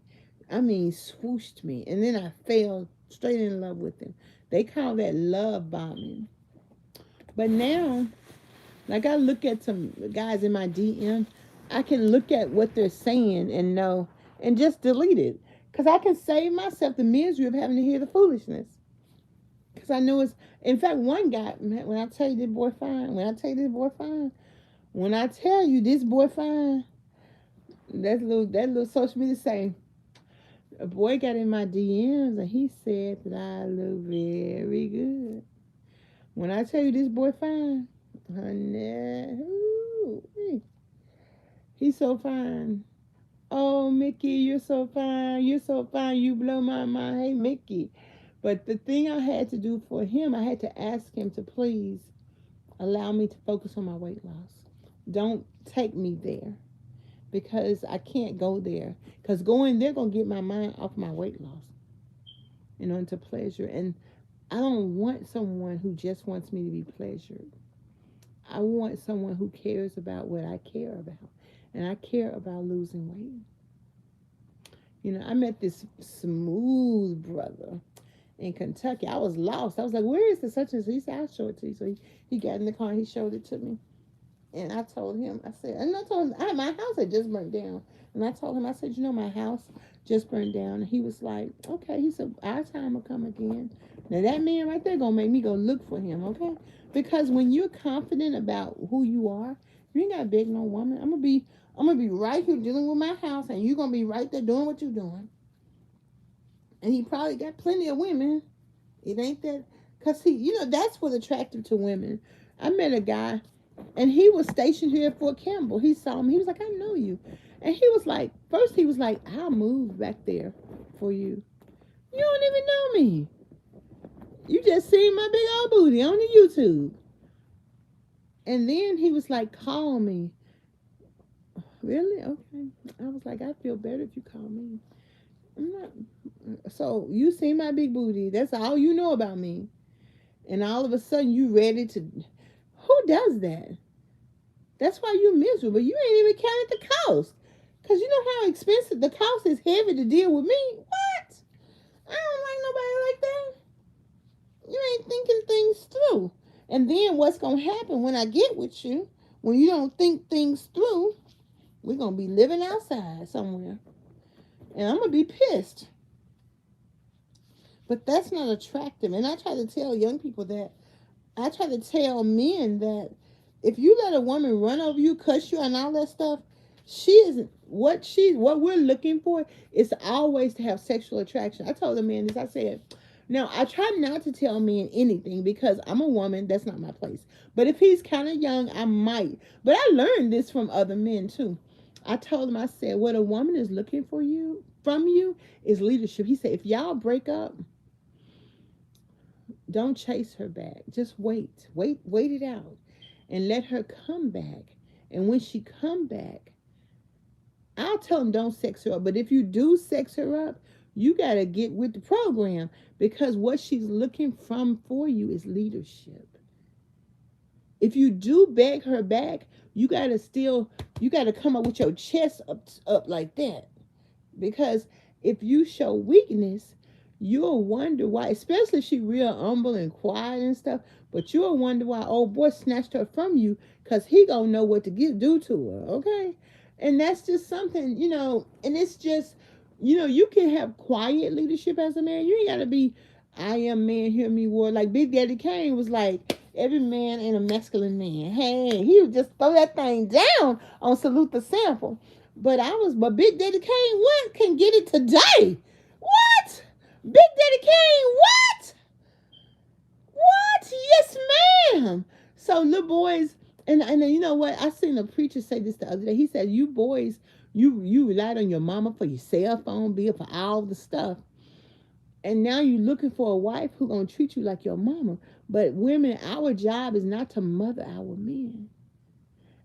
S1: I mean, swooshed me. And then I fell straight in love with them. They call that love bombing. But now, like I look at some guys in my DM, I can look at what they're saying and know and just delete it. Because I can save myself the misery of having to hear the foolishness. Because I know it's, in fact, one guy, when I tell you this boy fine, when I tell you this boy fine, when I tell you this boy fine, that little social media saying, a boy got in my DMs and he said that I look very good. When I tell you this boy fine, honey, ooh, he's so fine. Oh, Mickey, you're so fine. You're so fine. You blow my mind. Hey, Mickey. But the thing I had to do for him, I had to ask him to please allow me to focus on my weight loss. Don't take me there because I can't go there. Because going there going to get my mind off my weight loss and onto pleasure. And I don't want someone who just wants me to be pleasured. I want someone who cares about what I care about. And I care about losing weight. You know, I met this smooth brother in Kentucky. I was lost. I was like, where is the such and such? He said, I'll show it to you. So he got in the car and he showed it to me. And I told him, I told him, my house had just burned down. And I told him, I said, you know, my house just burned down. And he was like, okay. He said, our time will come again. Now that man right there gonna make me go look for him, okay? Because when you're confident about who you are, you ain't gotta beg no woman. I'm gonna be right here dealing with my house, and you're gonna be right there doing what you're doing. And he probably got plenty of women. It ain't that, cause that's what's attractive to women. I met a guy, and he was stationed here at Fort Campbell. He saw me. He was like, I know you. And he was like, first he was like, I'll move back there for you. You don't even know me. You just seen my big old booty on the YouTube. And then he was like, call me. Really? Okay. I was like, I feel better if you call me. I'm not. So you see my big booty. That's all you know about me. And all of a sudden you ready to. Who does that? That's why you're miserable. You ain't even counted the cost. Because you know how expensive the cost is, heavy to deal with me. What? I don't like nobody like that. You ain't thinking things through. And then what's going to happen when I get with you, when you don't think things through, we're going to be living outside somewhere. And I'm going to be pissed. But that's not attractive. And I try to tell young people that. I try to tell men that if you let a woman run over you, cuss you, and all that stuff, she isn't what we're looking for is always to have sexual attraction. I told the man this. I said, now I try not to tell men anything because I'm a woman. That's not my place. But if he's kind of young, I might. But I learned this from other men too. I told him, I said, what a woman is looking for from you is leadership. He said, if y'all break up, don't chase her back. Just wait it out and let her come back. And when she come back, I'll tell them don't sex her up. But if you do sex her up, you got to get with the program because what she's looking for you is leadership. If you do beg her back, you got to come up with your chest up like that. Because if you show weakness, you'll wonder why, especially if she real humble and quiet and stuff, but you'll wonder why old boy snatched her from you, because he gonna know what to do to her, okay? And that's just something, and it's just, you can have quiet leadership as a man. You ain't gotta be, I am man, hear me war. Like Big Daddy Kane was like, every man ain't a masculine man. Hey, he would just throw that thing down on Salute the Sample. But Big Daddy Kane, what, can get it today? What? Big Daddy Kane, what? What? Yes, ma'am. So little boys, and you know what? I seen a preacher say this the other day. He said, "You boys, you relied on your mama for your cell phone bill, for all the stuff, and now you're looking for a wife who gonna treat you like your mama." But women, our job is not to mother our men.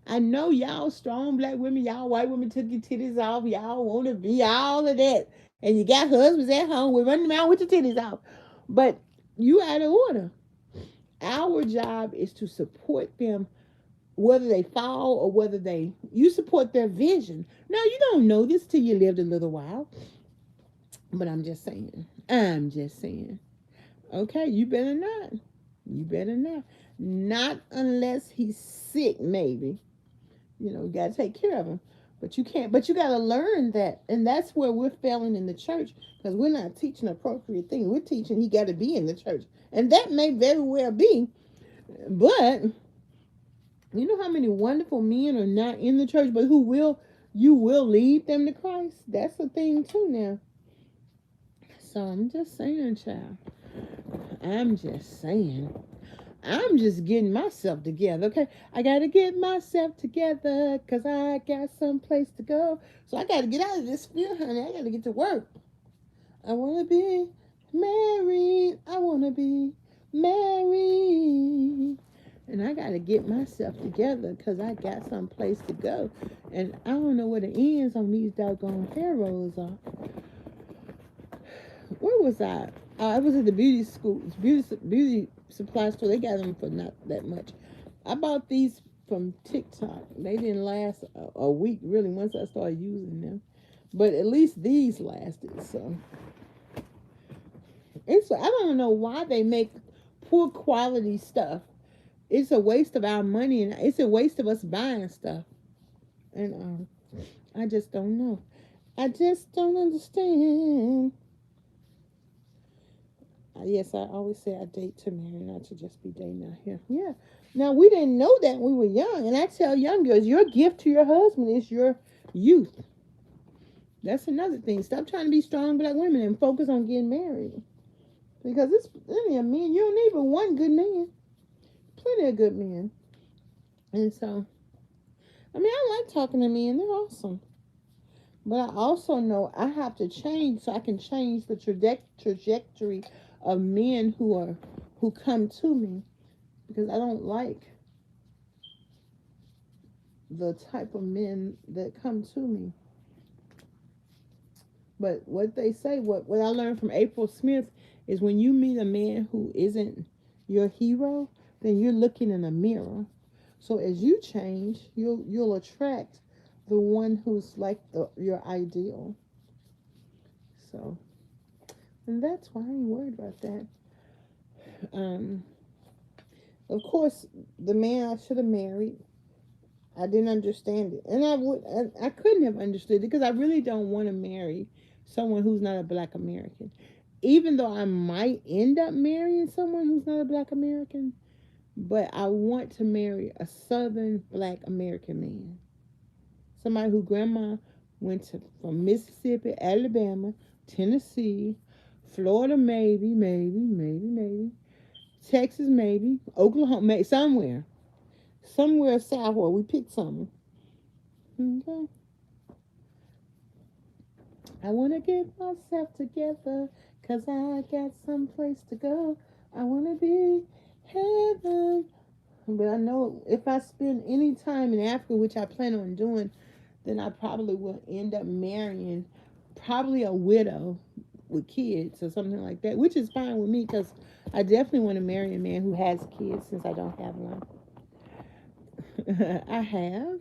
S1: I know y'all strong black women, y'all white women took your titties off, y'all want to be all of that, and you got husbands at home, we're running around with your titties off, but you out of order. Our job is to support them, whether they fall or whether you support their vision. Now, you don't know this till you lived a little while, but I'm just saying. I'm just saying. Okay, you better not. You better not. Not unless he's sick, maybe. You got to take care of him. But you can't. But you got to learn that. And that's where we're failing in the church, because we're not teaching appropriate things. We're teaching he got to be in the church. And that may very well be. But you know how many wonderful men are not in the church, but you will lead them to Christ? That's a thing too now. So I'm just saying, child. I'm just saying. I'm just getting myself together, okay? I gotta get myself together because I got someplace to go. So I gotta get out of this fear, honey. I gotta get to work. I wanna be married. I wanna be married. And I got to get myself together because I got some place to go. And I don't know where the ends on these doggone hair rollers are. Where was I? I was at the beauty supply store. They got them for not that much. I bought these from TikTok. They didn't last a week, really, once I started using them. But at least these lasted. So I don't know why they make poor quality stuff. It's a waste of our money, and it's a waste of us buying stuff. And I just don't know. I just don't understand. Yes, I always say I date to marry, not to just be dating out here. Yeah. Now, we didn't know that when we were young. And I tell young girls, your gift to your husband is your youth. That's another thing. Stop trying to be strong black women and focus on getting married. Because it's plenty of men. You don't need but one good man. Plenty of good men. And so, I like talking to men. They're awesome. But I also know I have to change so I can change the trajectory of men who come to me, because I don't like the type of men that come to me. But what they say, what I learned from April Smith, is when you meet a man who isn't your hero, then you're looking in a mirror. So as you change, you'll attract the one who's like your ideal. So, and that's why I ain't worried about that. Of course, the man I should have married, I didn't understand it, and I couldn't have understood it, because I really don't want to marry someone who's not a black American. Even though I might end up marrying someone who's not a black American, but I want to marry a Southern black American man. Somebody who grandma went from Mississippi, Alabama, Tennessee, Florida, maybe, Texas, maybe, Oklahoma, maybe, somewhere south where we picked something. Okay. I want to get myself together because I got someplace to go. I want to be heaven. But I know if I spend any time in Africa, which I plan on doing, then I probably will end up marrying probably a widow with kids or something like that, which is fine with me, because I definitely want to marry a man who has kids, since I don't have one. I have.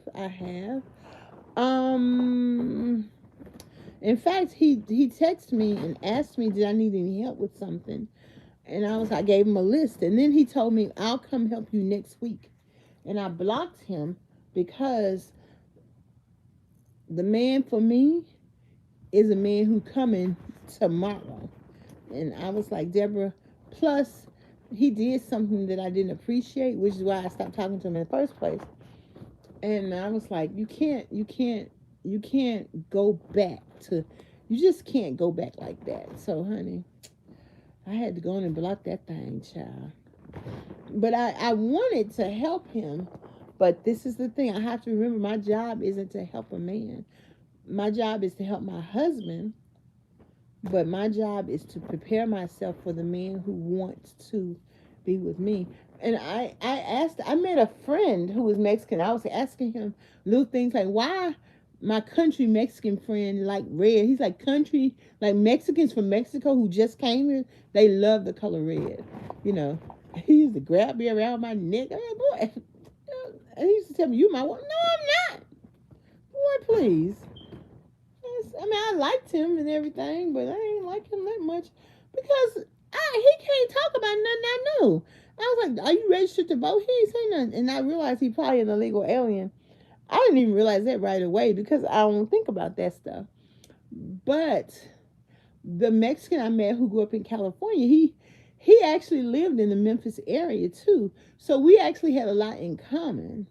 S1: In fact, he texted me and asked me, did I need any help with something? And I gave him a list. And then he told me, I'll come help you next week. And I blocked him because the man for me is a man who coming tomorrow. And I was like, Deborah, plus he did something that I didn't appreciate, which is why I stopped talking to him in the first place. And I was like, you can't go back to, you just can't go back like that. So, honey, I had to go in and block that thing, child. But I wanted to help him. But this is the thing. I have to remember, my job isn't to help a man. My job is to help my husband. But my job is to prepare myself for the man who wants to be with me. And I met a friend who was Mexican. I was asking him little things like, why my country Mexican friend like red? He's like, country, like Mexicans from Mexico who just came here, they love the color red. You know, he used to grab me around my neck. I mean, boy, and he used to tell me, you my wife. No, I'm not. Boy, please. I mean, I liked him and everything, but I ain't like him that much because he can't talk about nothing I knew. I was like, are you registered to vote? He ain't say nothing. And I realized he probably an illegal alien. I didn't even realize that right away because I don't think about that stuff. But the Mexican I met who grew up in California, he actually lived in the Memphis area too. So we actually had a lot in common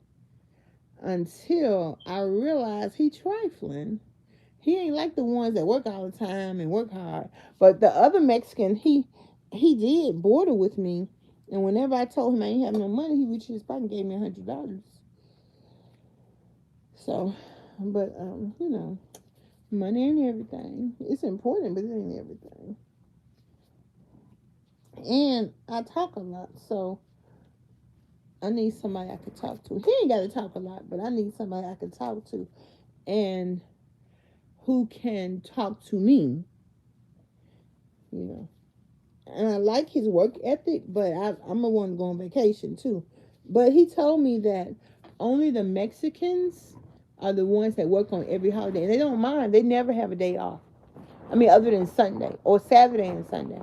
S1: until I realized he trifling. He ain't like the ones that work all the time and work hard. But the other Mexican, he did border with me. And whenever I told him I ain't have no money, he reached his pocket and gave me $100. So, but, you know, money ain't everything. It's important, but it ain't everything. And I talk a lot, so I need somebody I can talk to. He ain't got to talk a lot, but I need somebody I can talk to. And who can talk to me, you know. And I like his work ethic, but I'm the one going on vacation too. But he told me that only the Mexicans are the ones that work on every holiday. And they don't mind. They never have a day off. I mean, other than Sunday or Saturday and Sunday.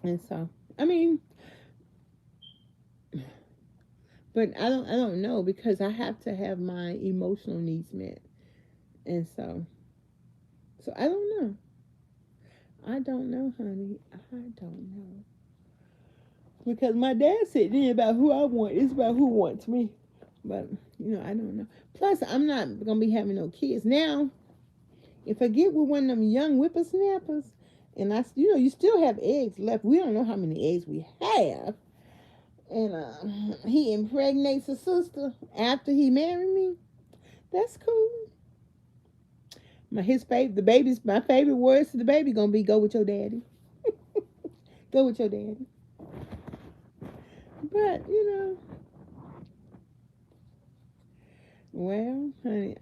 S1: And so, I mean, but I don't know because I have to have my emotional needs met. And so I don't know. I don't know, honey. I don't know. Because my dad said it about who I want. It's about who wants me. But, you know, I don't know. Plus, I'm not going to be having no kids. Now, if I get with one of them young whippersnappers, and you still have eggs left. We don't know how many eggs we have. And he impregnates a sister after he married me. That's cool. My favorite words to the baby gonna be go with your daddy. Go with your daddy. But well, honey,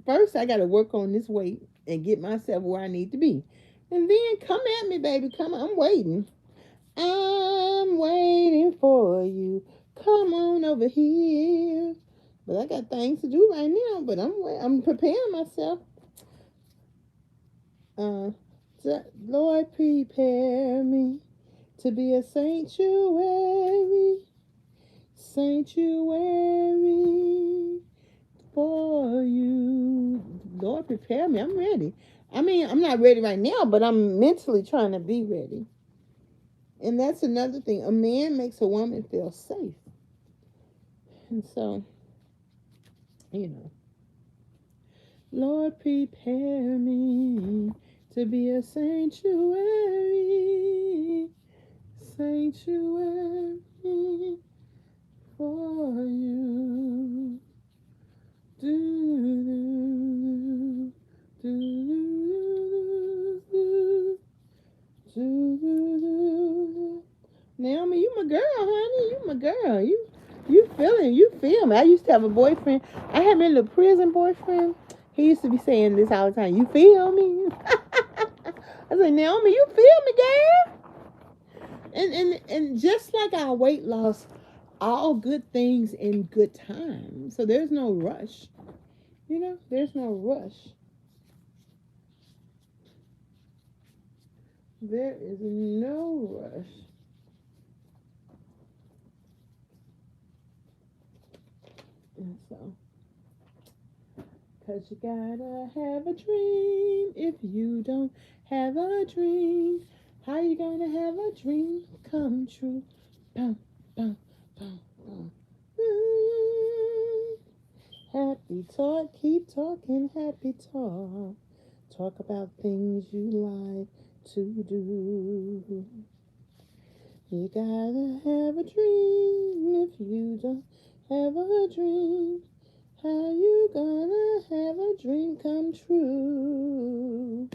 S1: first I gotta work on this weight and get myself where I need to be, and then come at me, baby. Come on, I'm waiting. I'm waiting for you. Come on over here. But I got things to do right now. But I'm preparing myself. Lord, prepare me to be a sanctuary for you. Lord, prepare me. I'm ready. I mean, I'm not ready right now, but I'm mentally trying to be ready. And that's another thing. A man makes a woman feel safe. And so, Lord, prepare me to be a sanctuary for you. Do, do, do, do, do, do. Naomi, you my girl, honey. You my girl. You feel me. I used to have a boyfriend. I had a little prison boyfriend. He used to be saying this all the time. You feel me? I said, Naomi, you feel me, girl? And just like our weight loss, all good things in good time. So there's no rush. There's no rush. There is no rush. And so, cause you gotta have a dream. If you don't have a dream, how you gonna have a dream come true? Boom, boom, boom, boom. Happy talk, keep talking happy talk. Talk about things you like to do. You gotta have a dream. If you don't have a dream, how you gonna have a dream come true?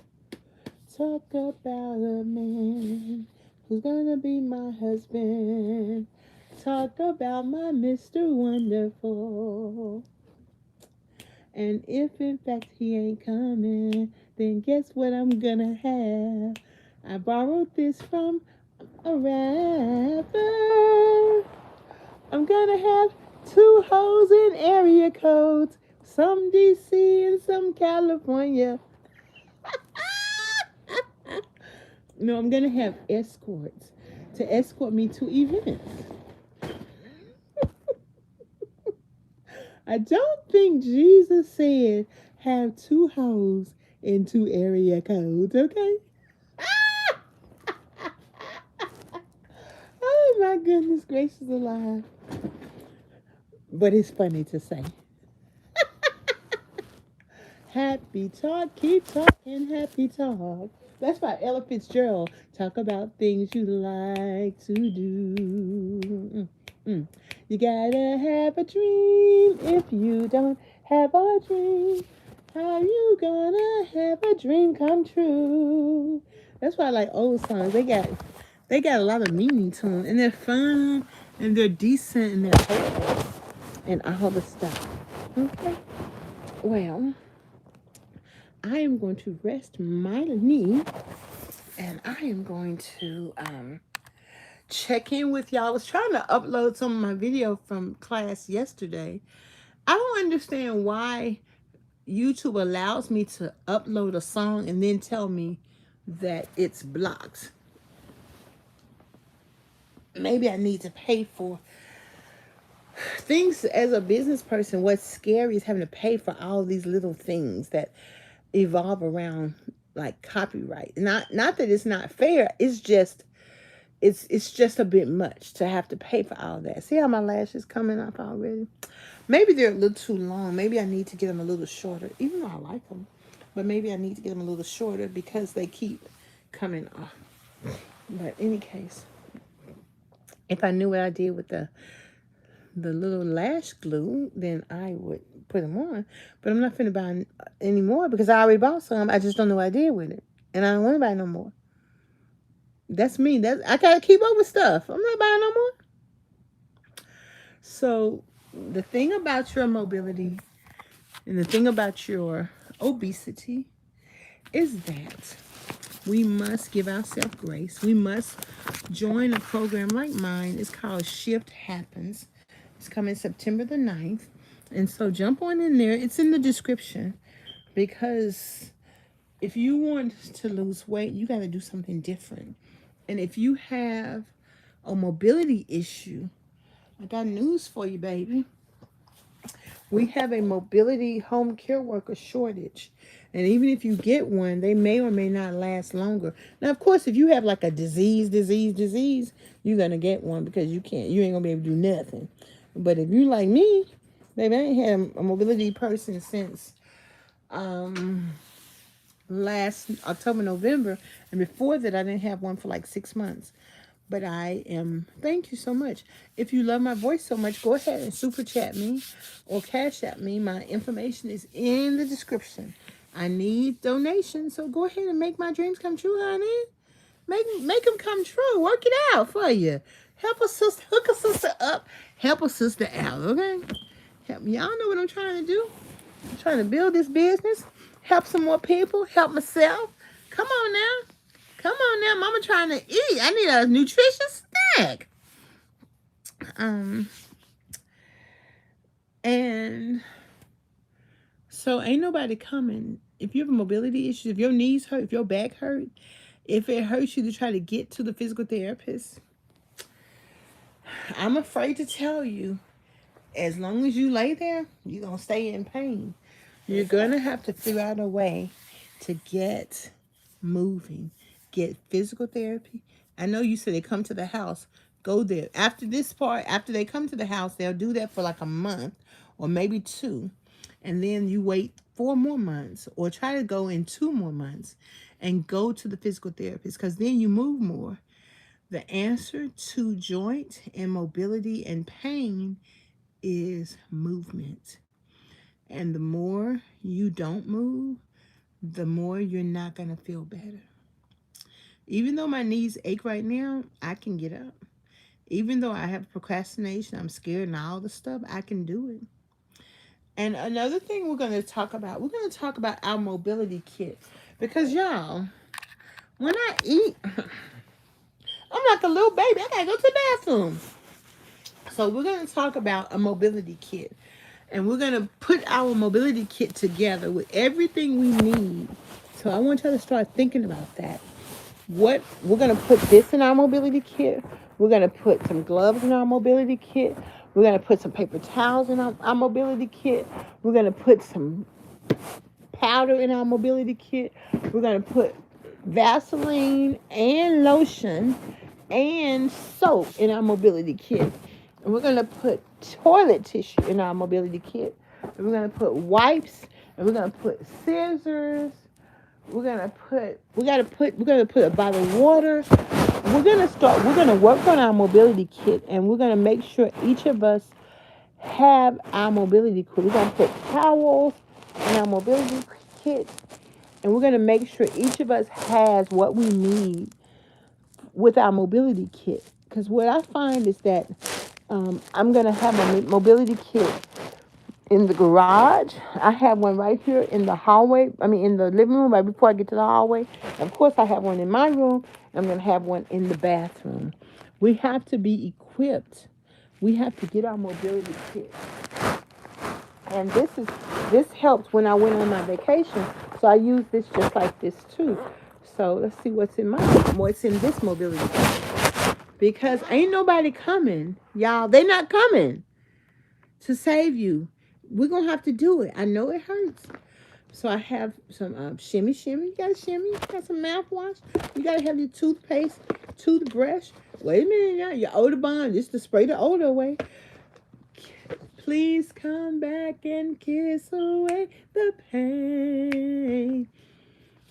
S1: Talk about a man who's gonna be my husband. Talk about my Mr. Wonderful. And if in fact he ain't coming, then guess what I'm gonna have? I borrowed this from a rapper. I'm gonna have two hoes in area codes, some DC and some California. No, I'm gonna have escorts to escort me to events. I don't think Jesus said have two hoes in two area codes, okay? Oh my goodness gracious alive. But it's funny to say. Happy talk, keep talking happy talk. That's by Ella Fitzgerald. Talk about things you like to do. You gotta have a dream. If you don't have a dream, how you gonna have a dream come true? That's why I like old songs. They got a lot of meaning to them, and they're fun, and they're decent, and they're hopeful, and all the stuff. Okay. Well, I am going to rest my knee, and I am going to check in with y'all. I was trying to upload some of my video from class yesterday. I don't understand why YouTube allows me to upload a song and then tell me that it's blocked. Maybe I need to pay for things. As a business person, what's scary is having to pay for all these little things that evolve around like copyright. Not that it's not fair, it's just a bit much to have to pay for all that. See how my lashes coming up already? Maybe they're a little too long. Maybe I need to get them a little shorter, even though I like them. But maybe I need to get them a little shorter because they keep coming off. But in any case, if I knew what I did with the little lash glue, then I would put them on. But I'm not finna buy any more because I already bought some. I just don't know what I did with it. And I don't want to buy no more. That's me. I gotta keep up with stuff. I'm not buying no more. So the thing about your mobility and the thing about your obesity is that we must give ourselves grace. We must join a program like mine. It's called Shift Happens. It's coming September the 9th. And so jump on in there. It's in the description because if you want to lose weight, you got to do something different. And if you have a mobility issue, I got news for you, baby. We have a mobility home care worker shortage. And even if you get one, they may or may not last longer. Now, of course, if you have like a disease, you're going to get one because you ain't going to be able to do nothing. But if you like me, baby, I ain't had a mobility person since last October, November. And before that, I didn't have one for like 6 months. But thank you so much. If you love my voice so much, go ahead and super chat me or cash at me. My information is in the description. I need donations, so go ahead and make my dreams come true, honey. Make them come true. Work it out for you. Help a sister, hook a sister up, help a sister out, okay? Y'all know what I'm trying to do. I'm trying to build this business, help some more people, help myself. Come on now. Come on now, mama trying to eat. I need a nutritious snack. And so ain't nobody coming. If you have a mobility issue, if your knees hurt, if your back hurt, If it hurts you to try to get to the physical therapist, I'm afraid to tell you, as long as you lay there, you're going to stay in pain. You're going to have to figure out a way to get moving, get physical therapy. I know you said they come to the house. Go there. After this part, after they come to the house, they'll do that for like a month or maybe 2. And then you wait 4 more months or try to go in 2 more months and go to the physical therapist, because then you move more. The answer to joint and mobility and pain is movement. And the more you don't move, the more you're not going to feel better. Even though my knees ache right now, I can get up. Even though I have procrastination, I'm scared and all the stuff, I can do it. And another thing we're going to talk about our mobility kit. Because y'all, when I eat, I'm like a little baby. I got to go to the bathroom. So we're going to talk about a mobility kit. And we're going to put our mobility kit together with everything we need. So I want y'all to start thinking about that. What we're going to put this in our mobility kit. We're going to put some gloves in our mobility kit. We're going to put some paper towels in our mobility kit. We're going to put some powder in our mobility kit. We're going to put Vaseline and lotion and soap in our mobility kit. And we're going to put toilet tissue in our mobility kit. And we're going to put wipes. And we're going to put scissors. We're going to put a bottle of water. We're going to work on our mobility kit. And we're going to make sure each of us have our mobility kit. We're going to put towels in our mobility kit. And we're going to make sure each of us has what we need with our mobility kit. Because what I find is that I'm going to have a mobility kit in the garage. I have one right here in the hallway. In the living room right before I get to the hallway. Of course, I have one in my room. I'm going to have one in the bathroom. We have to be equipped. We have to get our mobility kit. And this helped when I went on my vacation. So I use this just like this too. So let's see what's in this mobility kit. Because ain't nobody coming, y'all. They not coming to save you. We're going to have to do it. I know it hurts. So I have some shimmy. You got to shimmy. You got some mouthwash. You got to have your toothpaste, toothbrush. Wait a minute, y'all. Your Odabon, just to spray the odor away. Please come back and kiss away the pain.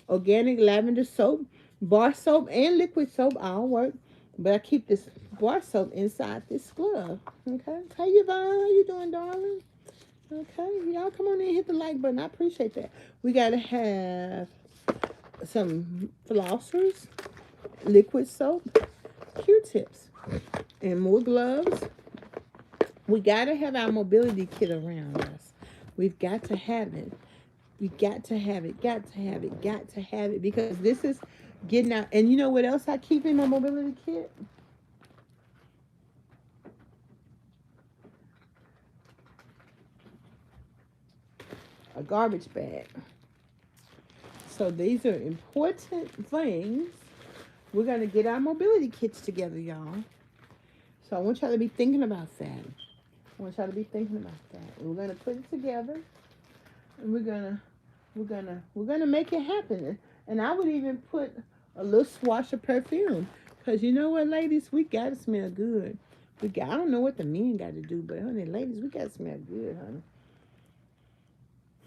S1: Organic lavender soap, bar soap, and liquid soap all work. But I keep this bar soap inside this glove. Okay. Hey, Yvonne, how you doing, darling? Okay. Y'all come on in and hit the like button. I appreciate that. We got to have some flossers, liquid soap, Q-tips, and more gloves. We got to have our mobility kit around us. We've got to have it. We got to have it. Because this is getting out. And you know what else I keep in my mobility kit? A garbage bag. So these are important things. We're going to get our mobility kits together, y'all. So I want y'all to be thinking about that. And we're going to put it together. And we're gonna make it happen. And I would even put a little swatch of perfume. Because you know what, ladies? We got to smell good. I don't know what the men got to do, but honey, ladies, we got to smell good, honey.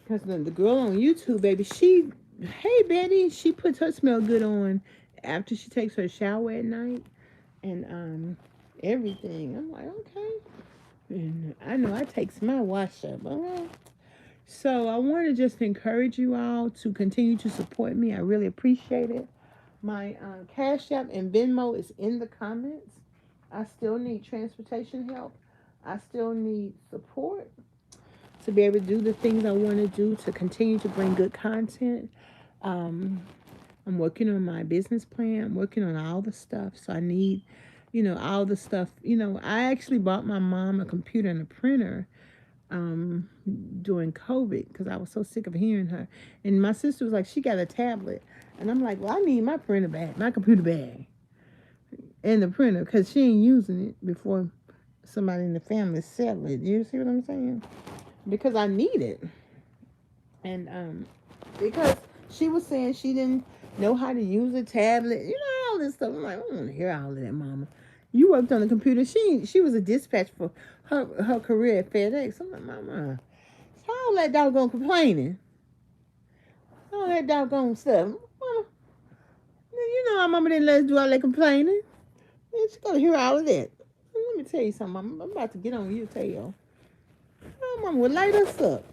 S1: Because the girl on YouTube, baby, hey, Betty, she puts her smell good on after she takes her shower at night. And everything. I'm like, okay. And I know I takes my wash up. So I want to just encourage you all to continue to support me. I really appreciate it. My Cash App and Venmo is in the comments. I still need transportation help. I still need support to be able to do the things I want to do to continue to bring good content. I'm working on my business plan. I'm working on all the stuff. So I need, all the stuff. I actually bought my mom a computer and a printer um, during COVID because I was so sick of hearing her. And my sister was like, she got a tablet. And I'm like, well, I need my printer back, my computer bag, and the printer because she ain't using it before somebody in the family sell it. You see what I'm saying? Because I need it. And because she was saying she didn't know how to use a tablet, all this stuff. I'm like, I don't want to hear all of that, Mama. You worked on the computer. She was a dispatch for her career at FedEx. I'm like, Mama, all that doggone complaining, all that doggone stuff. Mama, how Mama didn't let us do all that complaining. Man, she gotta hear all of that. Let me tell you something, Mama. I'm about to get on your tail. Oh, Mama would light us up.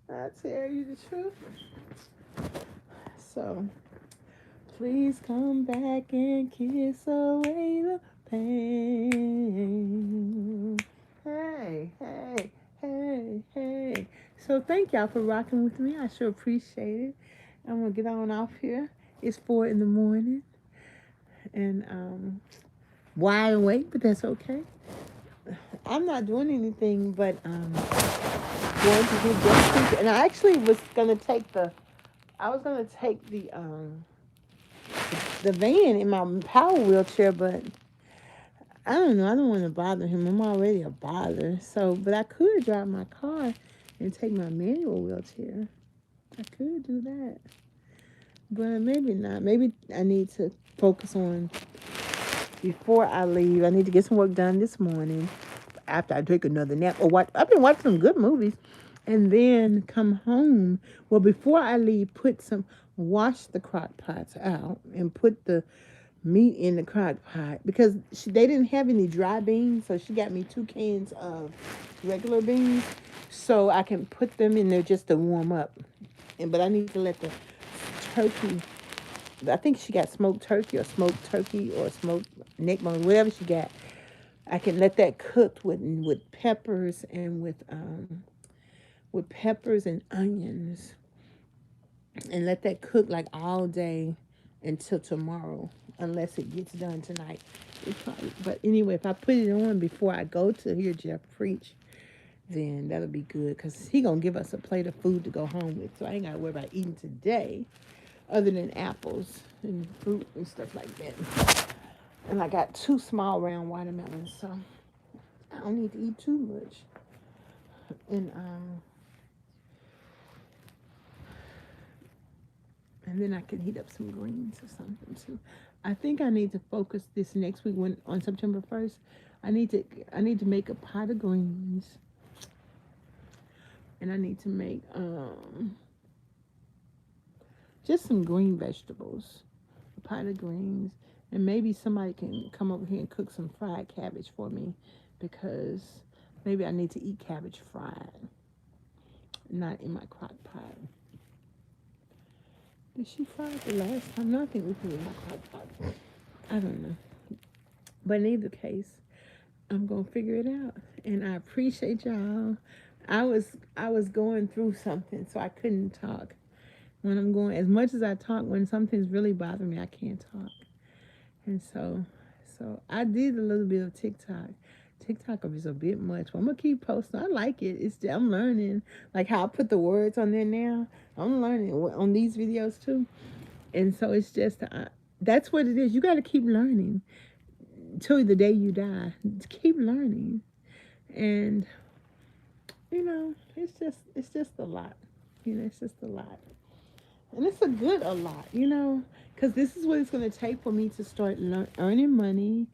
S1: I tell you the truth. So, please come back and kiss away the pain. Hey, hey, hey, hey. So, thank y'all for rocking with me. I sure appreciate it. I'm going to get on off here. It's 4 in the morning. And wide awake, but that's okay. I'm not doing anything but going to do breast. And I actually was going to take the van in my power wheelchair, but I don't know. I don't want to bother him. I'm already a bother. So, but I could drive my car and take my manual wheelchair. I could do that, but maybe not. Maybe I need to focus on before I leave. I need to get some work done this morning after I take another nap or watch. I've been watching some good movies, and then come home. Well, before I leave, wash the crock pots out and put the meat in the crock pot because they didn't have any dry beans, so she got me 2 cans of regular beans so I can put them in there just to warm up. But I need to let the turkey. I think she got smoked turkey or smoked neck bone, whatever she got. I can let that cook with peppers and with peppers and onions, and let that cook like all day until tomorrow, unless it gets done tonight. But anyway, if I put it on before I go to hear Jeff preach, then that'll be good because he gonna give us a plate of food to go home with. So I ain't gotta worry about eating today, other than apples and fruit and stuff like that. And I got 2 small round watermelons, so I don't need to eat too much. And then I can heat up some greens or something too. I think I need to focus this next week on September 1st. I need to make a pot of greens, and I need to make just some green vegetables, a pot of greens, and maybe somebody can come over here and cook some fried cabbage for me because maybe I need to eat cabbage fried, not in my crock pot. Did she fry it the last time? No, I think we put it in my crock pot. I don't know. But in either case, I'm gonna figure it out. And I appreciate y'all. I was going through something, so I couldn't talk. When I'm going, as much as I talk, when something's really bothering me, I can't talk. And so I did a little bit of TikTok. TikTok is a bit much. But I'm gonna keep posting. I like it. I'm learning, like how I put the words on there now. I'm learning on these videos too. And so it's just that's what it is. You got to keep learning till the day you die. Keep learning, and it's just a lot. It's just a lot, and it's a lot. Because this is what it's going to take for me to start earning money,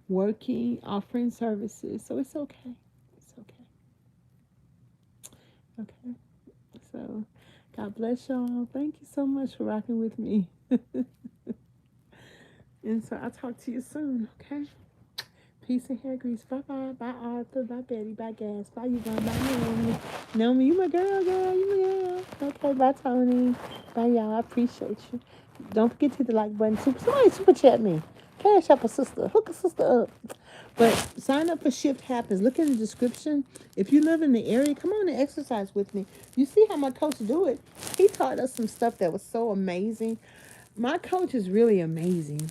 S1: working, offering services. So it's okay. It's okay. Okay. So God bless y'all. Thank you so much for rocking with me. And so I'll talk to you soon, okay? Peace and hair grease. Bye-bye. Bye, Arthur. Bye, Betty. Bye, Gas. Bye, you going. Bye, Naomi. Naomi, you my girl. You my girl. Okay, bye, Tony. Bye, y'all. I appreciate you. Don't forget to hit the like button. Somebody super chat me. CashApp a sister. Hook a sister up. But sign up for Shift Happens. Look in the description. If you live in the area, come on and exercise with me. You see how my coach do it. He taught us some stuff that was so amazing. My coach is really amazing.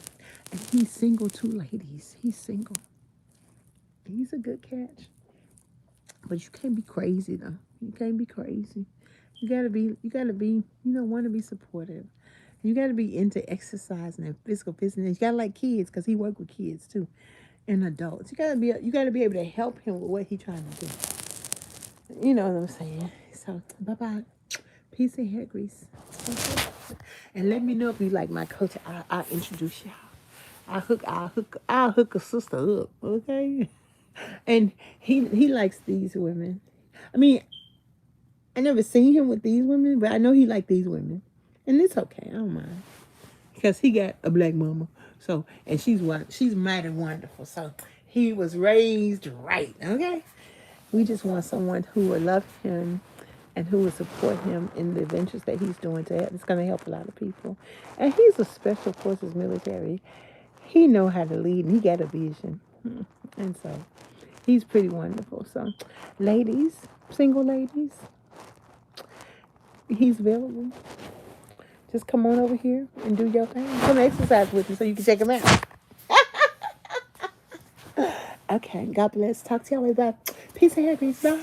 S1: And he's single too, ladies. He's single. He's a good catch. But you can't be crazy though. You can't be crazy. You gotta be, want to be supportive. You gotta be into exercising and physical fitness. You gotta like kids because he work with kids too and adults. You gotta be able to help him with what he trying to do. You know what I'm saying? So bye bye. Peace and hair grease. Okay. And let me know if you like my coach. I'll introduce y'all. I'll hook a sister up. Okay. And he likes these women. I mean, I never seen him with these women, but I know he like these women, and it's okay. I don't mind because he got a black mama. So, and she's mighty wonderful. So he was raised right. Okay. We just want someone who will love him and who will support him in the adventures that he's doing. It's going to help a lot of people. And he's a special forces military. He know how to lead, and he got a vision. And so he's pretty wonderful. So, ladies, single ladies, he's available. Just come on over here and do your thing. Come exercise with him so you can check him out. Okay, God bless. Talk to y'all later. Bye. Peace and hair, peace. Bye.